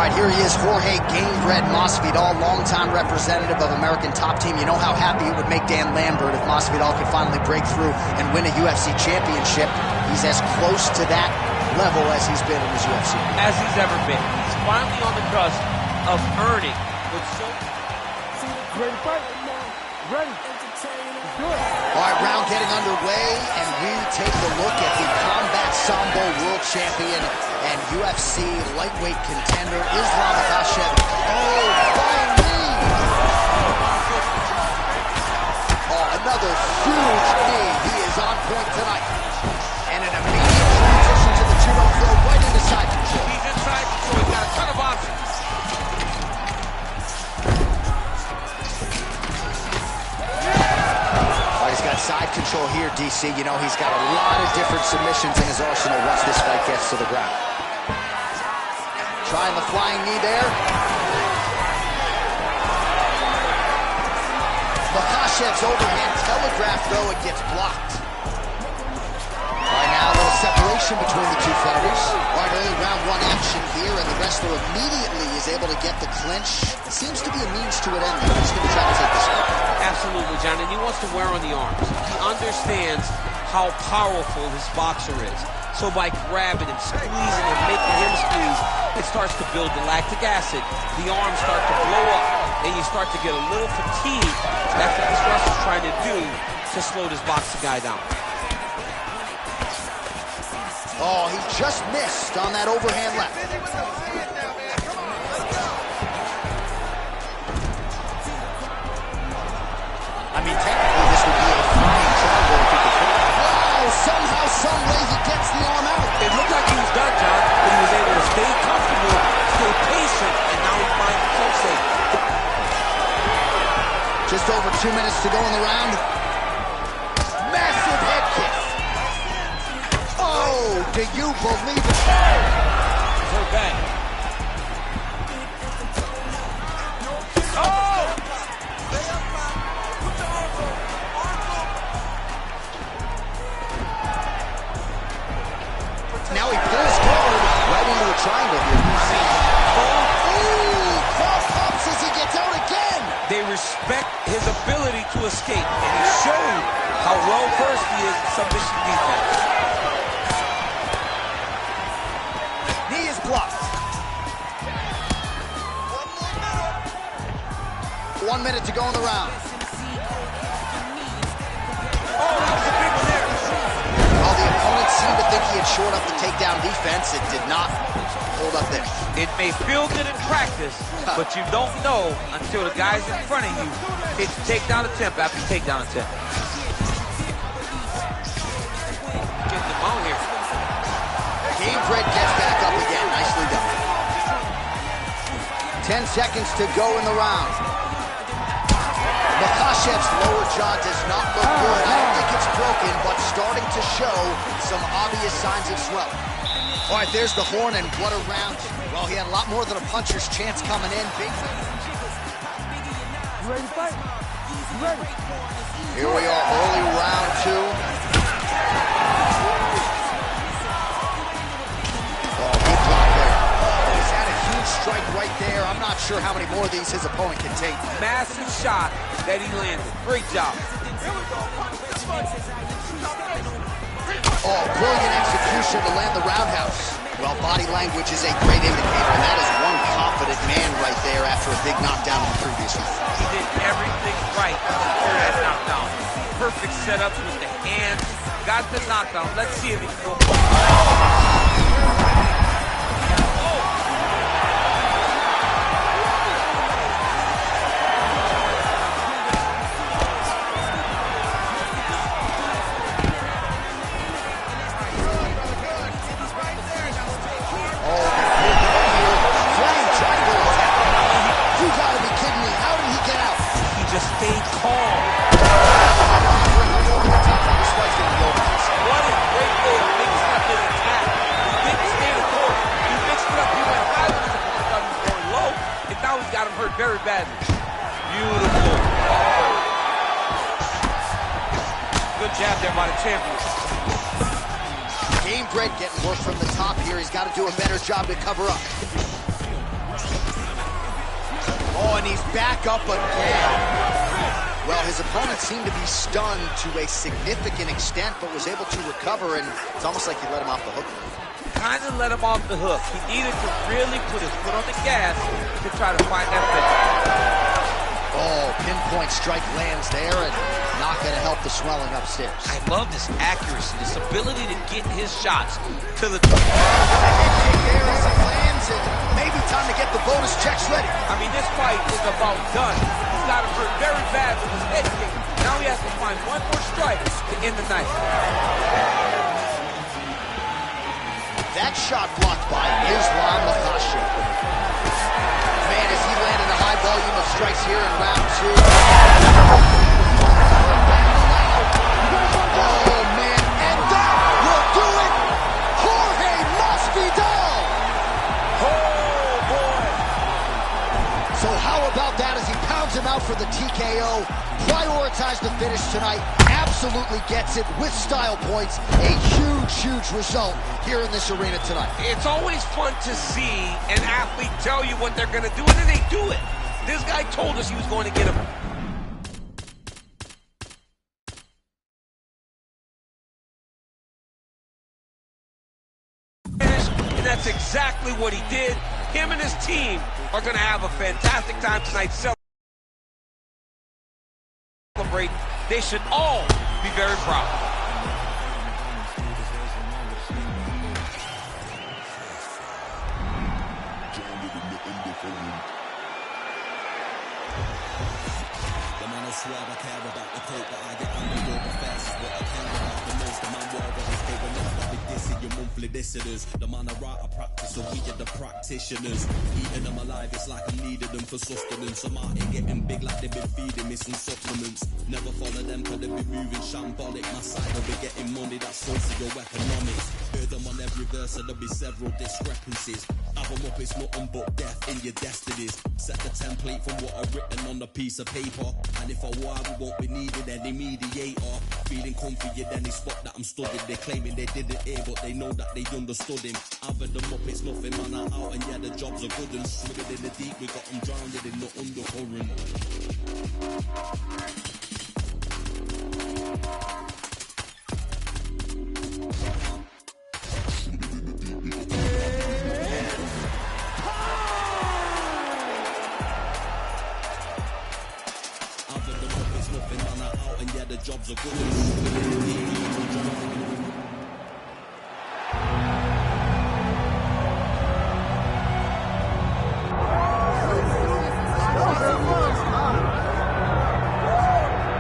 right, here he is, Jorge Gamebred Masvidal, longtime representative of American Top Team. You know how happy it would make Dan Lambert if Masvidal could finally break through and win a UFC championship. He's as close to that level as he's been in his UFC. As he's ever been. He's finally on the cusp of earning what's so... Ready to fight? Ready. Good. All right, round getting underway, and we take a look at the Combat Sambo World Champion and UFC lightweight contender, Islam Makhachev. Oh, flying knee! Oh, another huge knee. He is on point tonight. And an immediate transition to the judo throw right into side control. He's inside control. He's got a ton of options. He's got side control here, DC. You know, he's got a lot of different submissions in his arsenal once this fight gets to the ground. Trying the flying knee there. Makhachev's overhand telegraph, though, it gets blocked. Right now, a little separation between the two fighters. All right, early round one action here, and the wrestler immediately is able to get the clinch. It seems to be a means to an end. He's going to try to take this fight. Absolutely, John, and he wants to wear on the arms. He understands how powerful this boxer is. So by grabbing him, squeezing him, making him squeeze, it starts to build the lactic acid. The arms start to blow up, and you start to get a little fatigued. That's what this wrestler's trying to do to slow this boxing guy down. Oh, he just missed on that overhand left. I mean, technically, this would be a flying triangle if he could put it. Wow, somehow, some way, he gets the arm out. It looked like he was done, John, but he was able to stay comfortable, stay patient, and now he finds himself safe. Just over 2 minutes to go in the round. Massive head kick. Oh, do you believe it? He's hurt bad. Oh! Now he pulls forward right into a triangle here. Ooh, cross pops as he gets out again. They respect his ability to escape, and he showed how well versed he is in submission defense. Knee is blocked. 1 minute to go in the round. While the opponent seemed to think he had shored up the takedown defense, it did not hold up there. It may feel good in practice, but you don't know until the guy's in front of you hits takedown attempt after takedown attempt. Getting the bone here. Gamebred gets back up again. Nicely done. 10 seconds to go in the round. Makhachev's lower jaw does not look good. I don't think it's broken, but starting to show some obvious signs of swelling. All right, there's the horn, and what a round. Well, he had a lot more than a puncher's chance coming in. Big. You ready to fight? You ready? Here we are, early round two. Oh, good block there. He's had a huge strike right there. I'm not sure how many more of these his opponent can take. Massive shot that he landed. Great job. Oh, brilliant execution to land the roundhouse. Well, body language is a great indicator, and that is one confident man right there after a big knockdown in the previous round. He did everything right before that knockdown. Perfect setup with the hands. Got the knockdown. Let's see if he can go. Just stay calm. What a great way to mix up his attack. He didn't stay the court. He mixed it up. He went high with his opponent. Thought he was going low. And now he's got him hurt very badly. Beautiful. Good jab there by the champion. Gamebred getting work from the top here. He's got to do a better job to cover up. Oh, and he's back up again. Well, his opponent seemed to be stunned to a significant extent, but was able to recover, and it's almost like he let him off the hook. Kind of let him off the hook. He needed to really put his foot on the gas to try to find that finish. Oh, pinpoint strike lands there, and not going to help the swelling upstairs. I love this accuracy, this ability to get his shots to the... There as it lands, and maybe time to get the bonus checks ready. I mean, this fight is about done. He's got him hurt very bad with his head kick. Now he has to find one more strike to end the night. That shot blocked by Islam Makhachev. Man, as he landed a high volume of strikes here in round 2. Oh, man, and that will do it! Jorge Masvidal! Oh, boy! So how about that as he pounds him out for the TKO? Prioritized the finish tonight. Absolutely gets it with style points. A huge, huge result here in this arena tonight. It's always fun to see an athlete tell you what they're going to do, and then they do it. This guy told us he was going to get him. And that's exactly what he did. Him and his team are going to have a fantastic time tonight celebrating. They should all be very proud. Swear I care about the coat, but I get underdog affairs. What I care about the most, the man world of his paper, not big dissing your monthly listeners. The man I write, I practice, so we are the practitioners. Eating them alive, it's like I'm needing them for sustenance. I'm out here getting big like they've been feeding me some supplements. Never follow them, cause they be moving shambolic. My side will be getting money, that's socio-economics. Heard them on every verse, and there'll be several discrepancies. Have them up, it's nothing but death in your destinies. Set the template from what I've written on a piece of paper. And if I war, we won't be needing any mediator. Feeling comfy, then they spot that I'm studied. They're claiming they didn't hear, but they know that they understood him. Having them up, it's nothing, man, I'm out, and yeah, the jobs are good. And swimming in the deep, we got them drowned in the undercurrent. The jobs are good.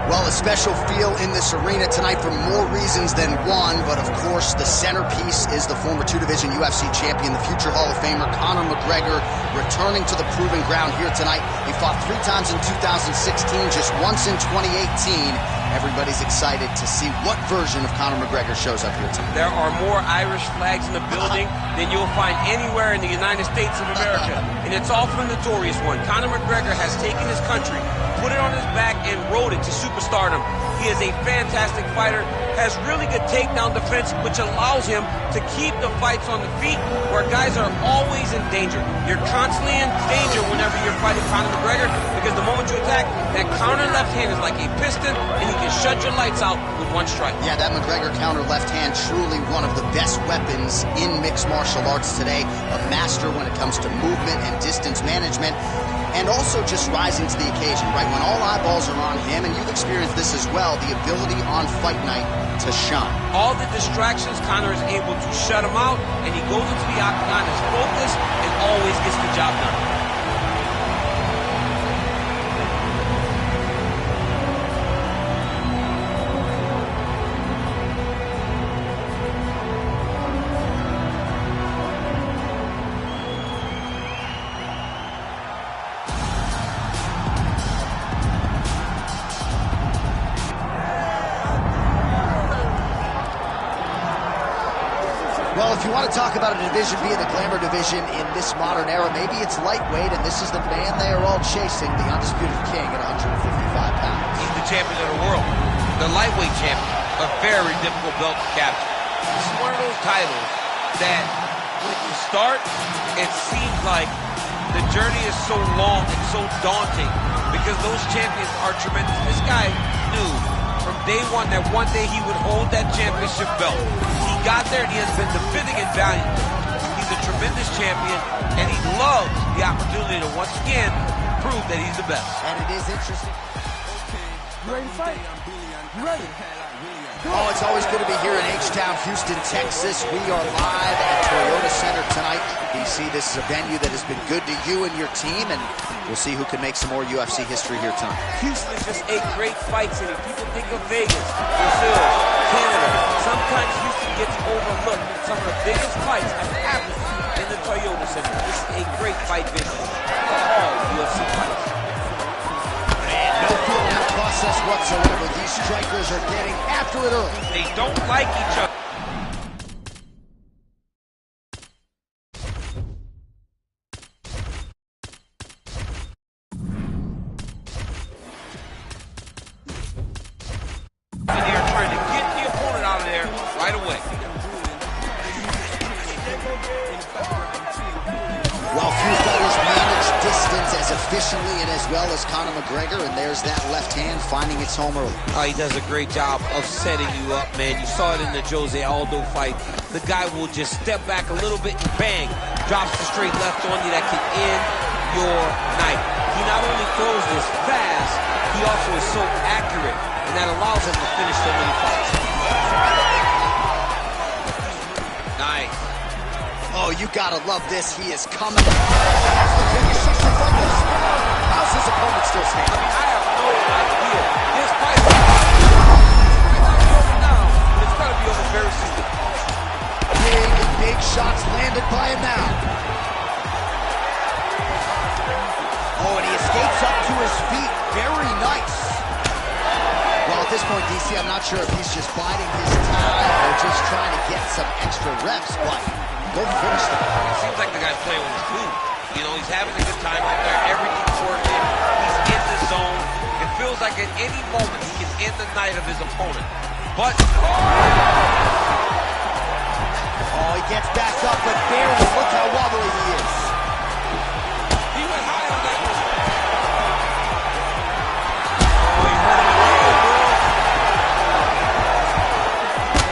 Well, a special feel in this arena tonight for more reasons than one, but of course the centerpiece is the former two-division UFC champion, the future Hall of Famer, Conor McGregor, returning to the proving ground here tonight. He fought 3 times in 2016, just once in 2018. Everybody's excited to see what version of Conor McGregor shows up here tonight. There are more Irish flags in the building than you'll find anywhere in the United States of America. And it's all for the notorious one. Conor McGregor has taken his country, put it on his back, and rode it to superstardom. He is a fantastic fighter, has really good takedown defense, which allows him to keep the fights on the feet where guys are always in danger. You're constantly in danger whenever you're fighting Conor McGregor, because the moment you attack, that counter left hand is like a piston, and he can shut your lights out with one strike. Yeah, that McGregor counter left hand, truly one of the best weapons in mixed martial arts today. A master when it comes to movement and distance management, and also just rising to the occasion, right? When all eyeballs are on him, and you've experienced this as well, the ability on fight night to shine. All the distractions, Conor is able to shut them out, and he goes into the octagon as focused and always gets the job done. Well, if you want to talk about a division being the glamour division in this modern era, maybe it's lightweight, and this is the man they are all chasing, the undisputed king at 155 pounds. He's the champion of the world, the lightweight champion, a very difficult belt to capture. This is one of those titles that when you start, it seems like the journey is so long and so daunting because those champions are tremendous. This guy knew from day one that one day he would hold that championship belt. He got there and he has been defending it valiantly. He's a tremendous champion and he loves the opportunity to once again prove that he's the best. And it is interesting. You ready to fight? You ready? Oh, it's always good to be here in H-Town, Houston, Texas. We are live at Toyota Center tonight. DC, this is a venue that has been good to you and your team, and we'll see who can make some more UFC history here tonight. Houston is just a great fight city. People think of Vegas, Brazil, Canada. Sometimes Houston gets overlooked. Some of the biggest fights have happened in the Toyota Center. This is a great fight venue for all UFC fights. No feeling out process whatsoever. These strikers are getting after it early. They don't like each other. And they're trying to get the opponent out of there right away. While few fighters manage distance as efficiently and as well as Conor McGregor, and there's that left hand finding its home early. He does a great job of setting you up, man. You saw it in the Jose Aldo fight. The guy will just step back a little bit and bang, drops the straight left on you that can end your night. He not only throws this fast, he also is so accurate, and that allows him to finish so many fights. Nice. Oh, you gotta love this. He is coming. How's his opponent still standing? I have no idea. This fight might not be over now, but it's gonna be over very soon. Big shots landed by him now. Oh, and he escapes up to his feet. Very nice. Well, at this point, DC, I'm not sure if he's just biding his time or just trying to get some extra reps, but go finish them. It seems like the guy's playing with his food. You know, he's having a good time out there. Everything's working. He's in the zone. It feels like at any moment he can end the night of his opponent. But oh, he gets back up, but barely. Look how wobbly he is. He went high on that one.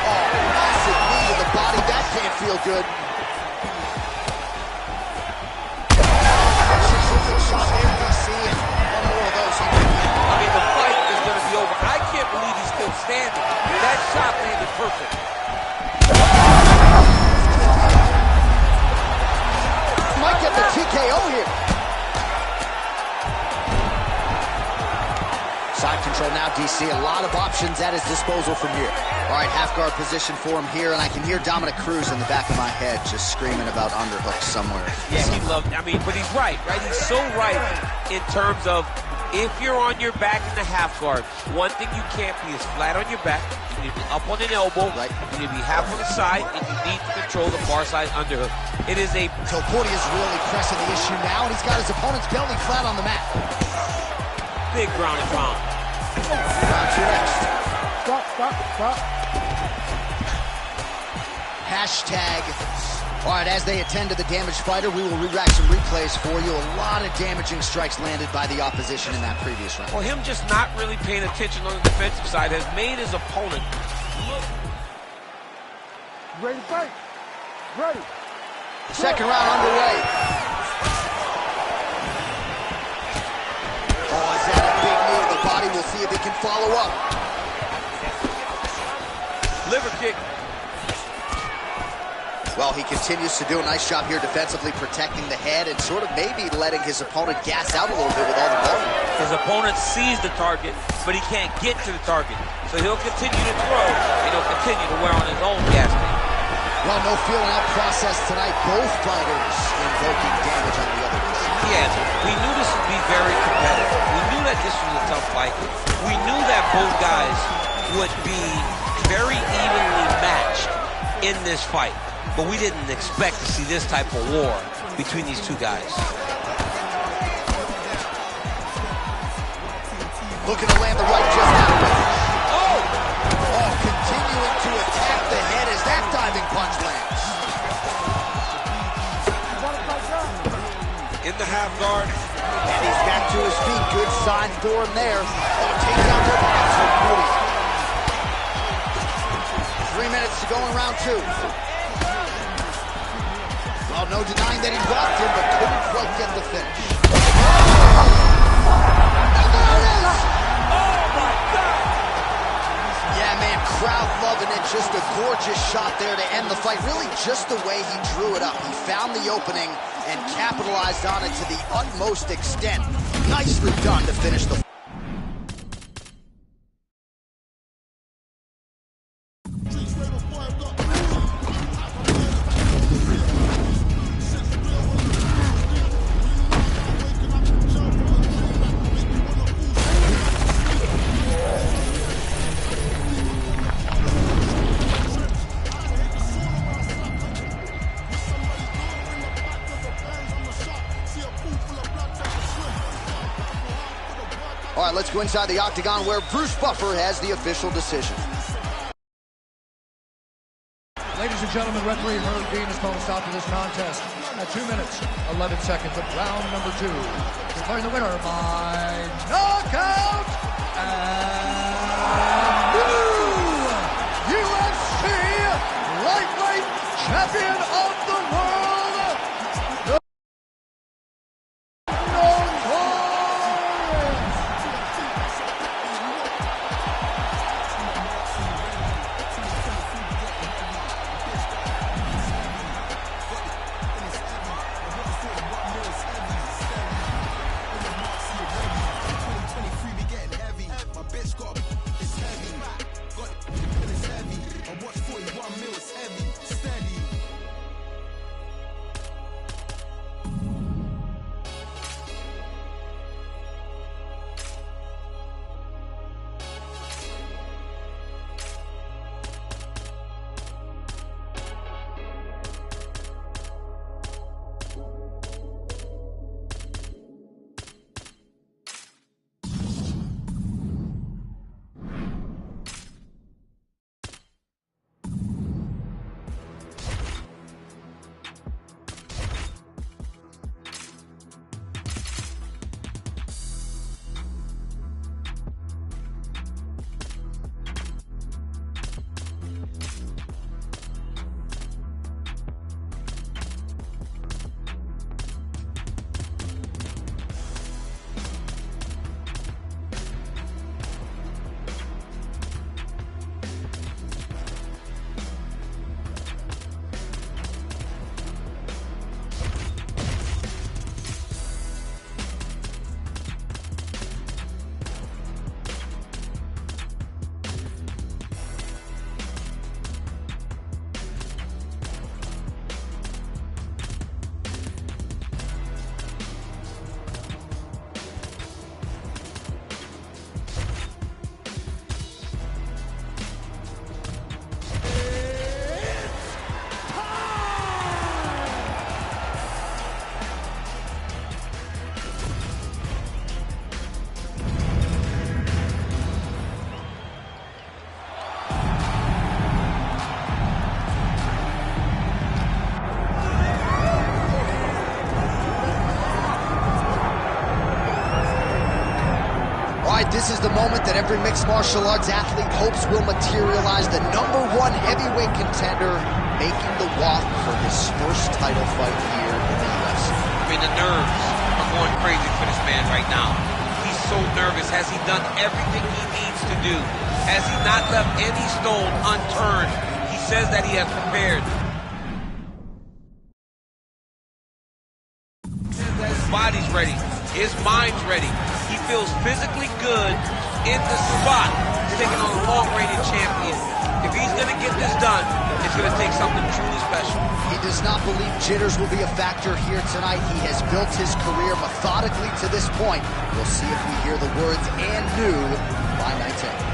Oh, massive knee to the body. That can't feel good. Shot there, DC, and one more of those. I mean, the fight is going to be over. I can't believe he's still standing. That shot landed perfect. Might get the TKO here. Side control now, DC. A lot of options at his disposal from here. All right, half guard position for him here, and I can hear Dominic Cruz in the back of my head just screaming about underhooks somewhere. Yeah, he loved, I mean, but he's right? He's so right in terms of if you're on your back in the half guard, one thing you can't be is flat on your back. You need to be up on an elbow. Right. You need to be half on the side, and you need to control the far side underhook. It is a... Topuria is really pressing the issue now, and he's got his opponent's belly flat on the mat. Big ground and pound. Round two next. Stop. Hashtag. All right, as they attend to the damaged fighter, we will re-rack some replays for you. A lot of damaging strikes landed by the opposition in that previous round. Well, him just not really paying attention on the defensive side has made his opponent look. Ready to fight? Ready. Second round underway. Oh, is that a big knee to the body? We'll see if he can follow up. Liver kick. Well, he continues to do a nice job here defensively, protecting the head and sort of maybe letting his opponent gas out a little bit with all the volume. His opponent sees the target, but he can't get to the target. So he'll continue to throw, and he'll continue to wear on his own gas tank. Well, no feeling out process tonight. Both fighters invoking damage on the other. Yes, we knew this would be very competitive. We knew that this was a tough fight. We knew that both guys would be very evenly matched in this fight. But we didn't expect to see this type of war between these two guys. Looking to land the right just out of range. Oh, continuing to attack the head as that diving punch lands. It in the half guard. And he's back to his feet. Good sign for him there. Oh, takedown there by Absolutely. 3 minutes to go in round 2. Well, no denying that he rocked him, but couldn't quite get the finish. And there it is! Oh, my God! Yeah, man, crowd loving it. Just a gorgeous shot there to end the fight. Really just the way he drew it up. He found the opening and capitalized on it to the utmost extent. Nicely done to finish the fight. All right, let's go inside the octagon where Bruce Buffer has the official decision. Ladies and gentlemen, referee Herb Dean has called a stop to this contest at 2 minutes, 11 seconds of round number 2. Declaring the winner by knockout and new UFC lightweight champion of the world, This is the moment that every mixed martial arts athlete hopes will materialize. The #1 heavyweight contender making the walk for his first title fight here in the UFC. I mean, the nerves are going crazy for this man right now. He's so nervous. Has he done everything he needs to do? Has he not left any stone unturned? He says that he has prepared. His body's ready. His mind's ready. He feels physically good in the spot, taking on a long-reigning champion. If he's going to get this done, it's going to take something truly special. He does not believe jitters will be a factor here tonight. He has built his career methodically to this point. We'll see if we hear the words "and new" by night's end.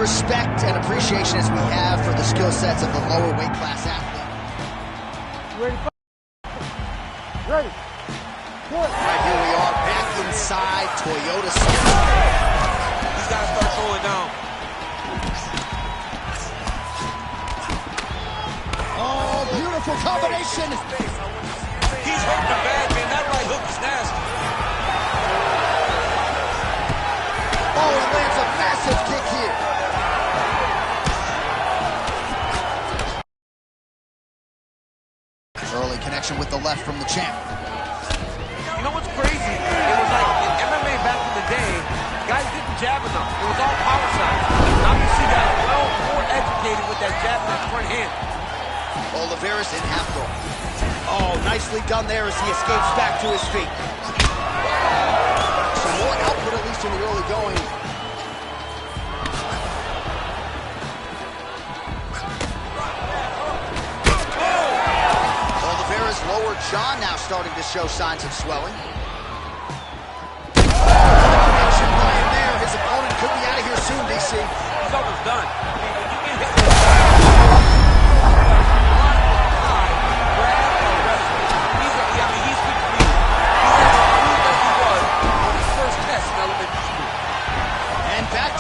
respect and appreciation as we have for the skill sets of the lower weight class athlete. Ready? Ready. Right, here we are back inside Toyota Center. He's got to start throwing down. Oh, beautiful combination. He's hurting the bad, man. That right hook is nasty. Oh, he lands a massive kick here. Early connection with the left from the champ. You know what's crazy? It was like in MMA back in the day, guys didn't jab enough. It was all power shots. Now you see guys well more educated with that jab and that front hand. Oliveira's in half guard. Oh, nicely done there as he escapes back to his feet. Some more output, at least in the early going. Oliveira's lower jaw now starting to show signs of swelling. Action by him there. His opponent could be out of here soon, DC. He's almost done.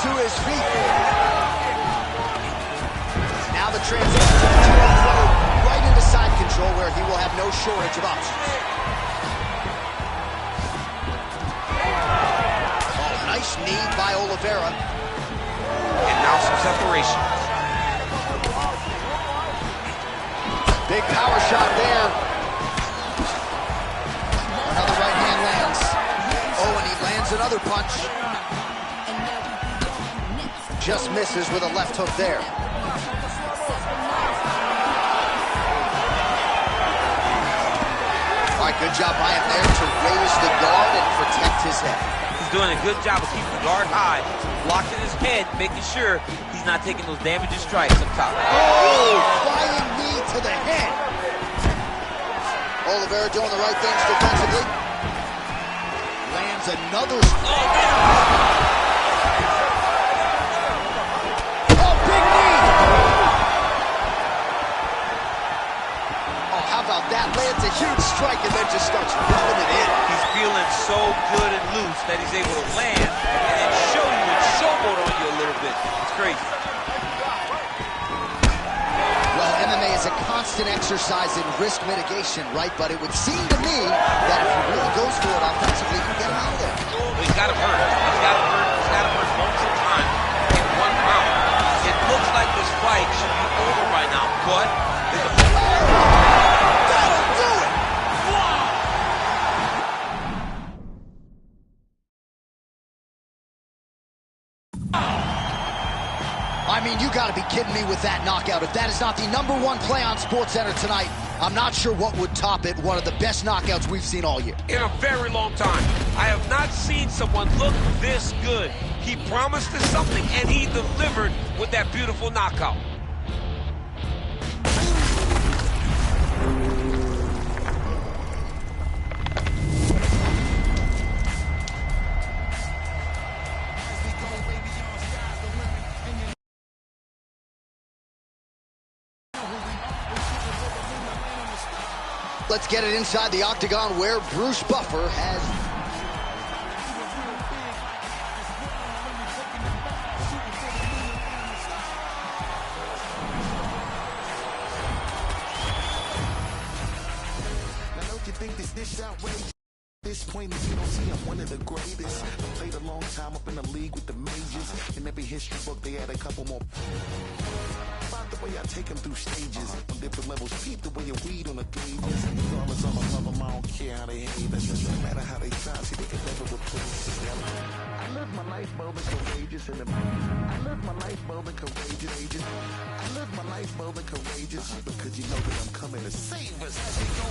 To his feet. Now the transition to the throw right into side control where he will have no shortage of options. Oh, nice knee by Oliveira. And now some separation. Big power shot there. Another right hand lands. Oh, and he lands another punch. Just misses with a left hook there. All right, good job by him there to raise the guard and protect his head. He's doing a good job of keeping the guard high, blocking his head, making sure he's not taking those damaging strikes up top. Oh, flying knee to the head. Oliveira doing the right things defensively. Lands another. Oh, man. That lands a huge strike and then just starts rubbing it in. He's feeling so good and loose that he's able to land and then show you and showboat on you a little bit. It's crazy. Well, MMA is a constant exercise in risk mitigation, right? But it would seem to me that if he really goes for it offensively, he can get him out of there. He's got him hurt. He's got him hurt. He's got him hurt multiple times in 1 round. It looks like this fight should be over by now, but there's a I mean, you gotta be kidding me with that knockout. If that is not the #1 play on SportsCenter tonight, I'm not sure what would top it. One of the best knockouts we've seen all year. In a very long time. I have not seen someone look this good. He promised us something, and he delivered with that beautiful knockout. Let's get it inside the octagon where Bruce Buffer has... Now don't you think this outrageous? At this point, if you don't see I'm one of the greatest. I played a long time up in the league with the majors. In every history book, they had a couple more. About the way I take them through stages on different levels. Peep the way you weed on the gauges. Regardless, I'ma love them. I don't care how they hate. That's just no matter how they try. See, they can never replace. I live my life bold and courageous. I live my life bold and courageous. I live my life bold and courageous because you know that I'm coming to save us. As we go.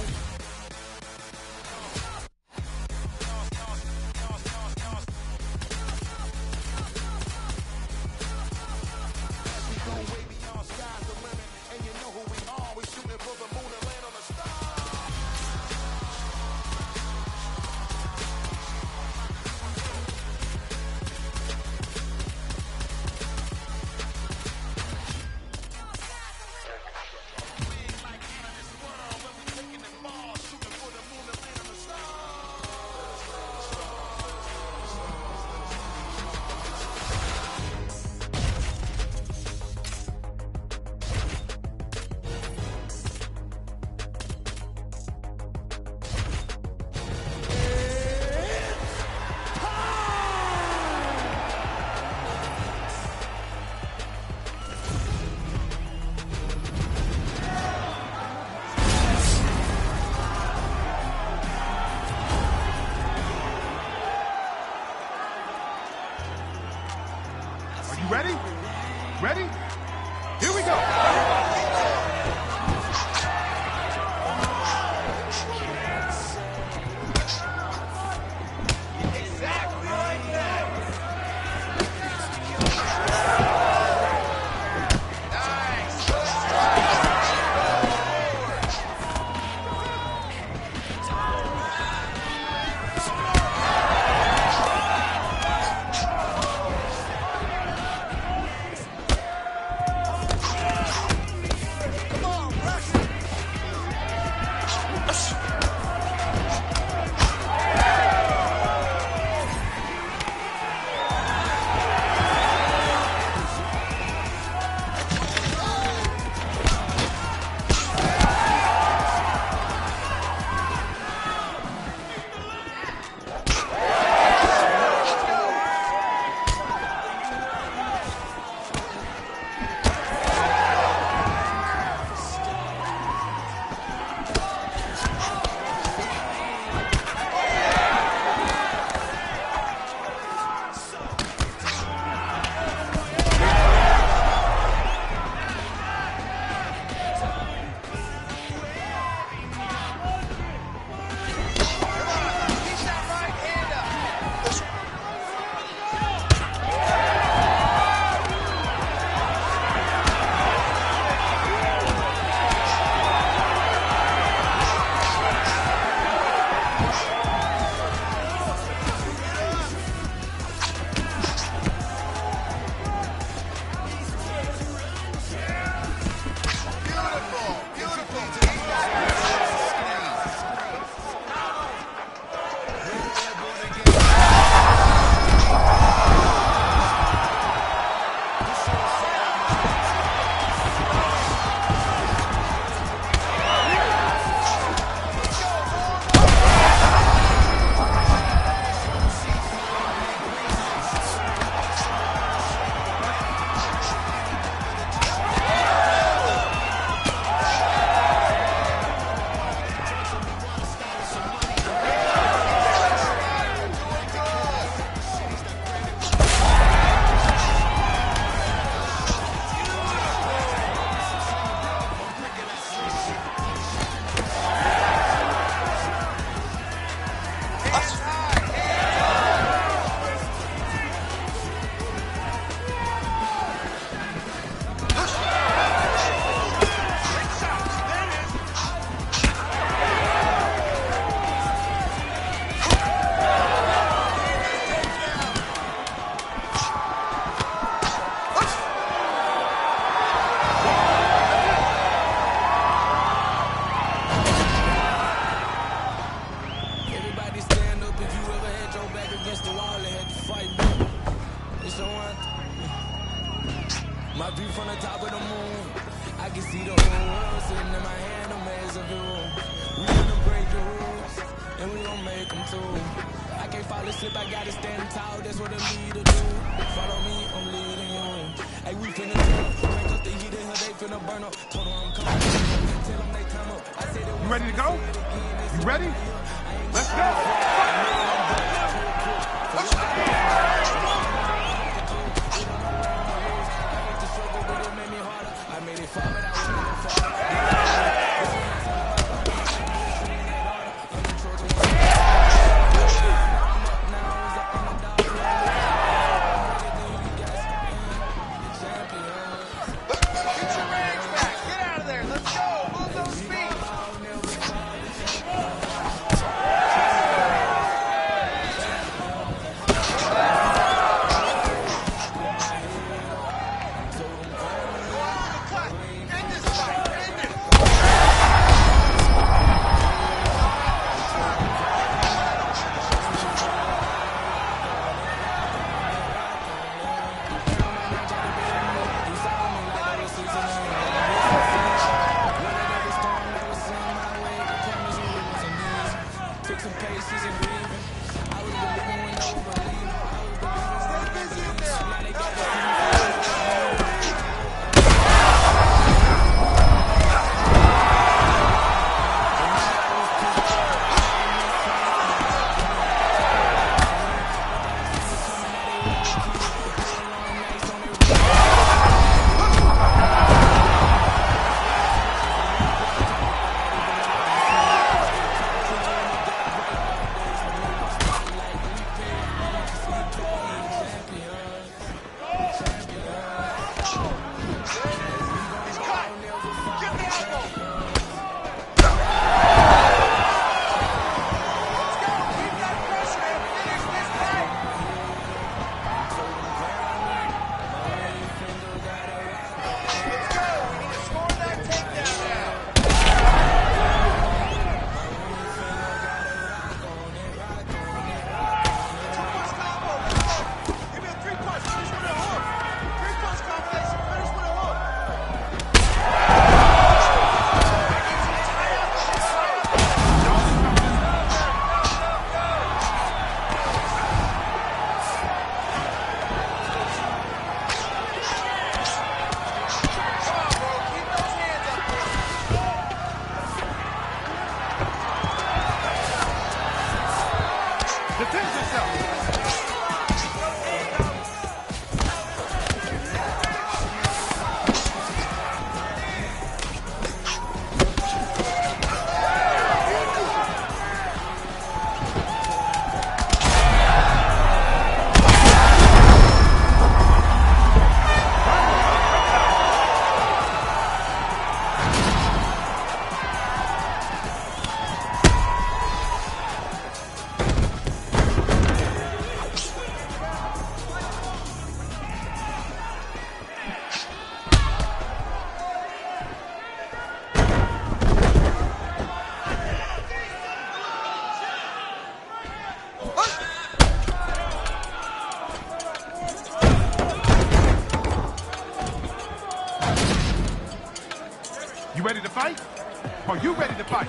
if you ever had your back against the wall and had to fight back. It's so my view from the top of the moon, I can see the whole world sitting in my hand, I'm as a view. We gonna break the rules, and we gon' make them too. I can't fall asleep, I gotta stand tall, that's what a leader do. Follow me, I'm leading you. Hey, we finna turn up, crank up the heat in here, they finna burn up. Told them I'm coming, tell them they come up. I said you ready to go? You ready? Let's go! Let's go! I made it far, but I wouldn't fall. You ready to fight? Are you ready to fight?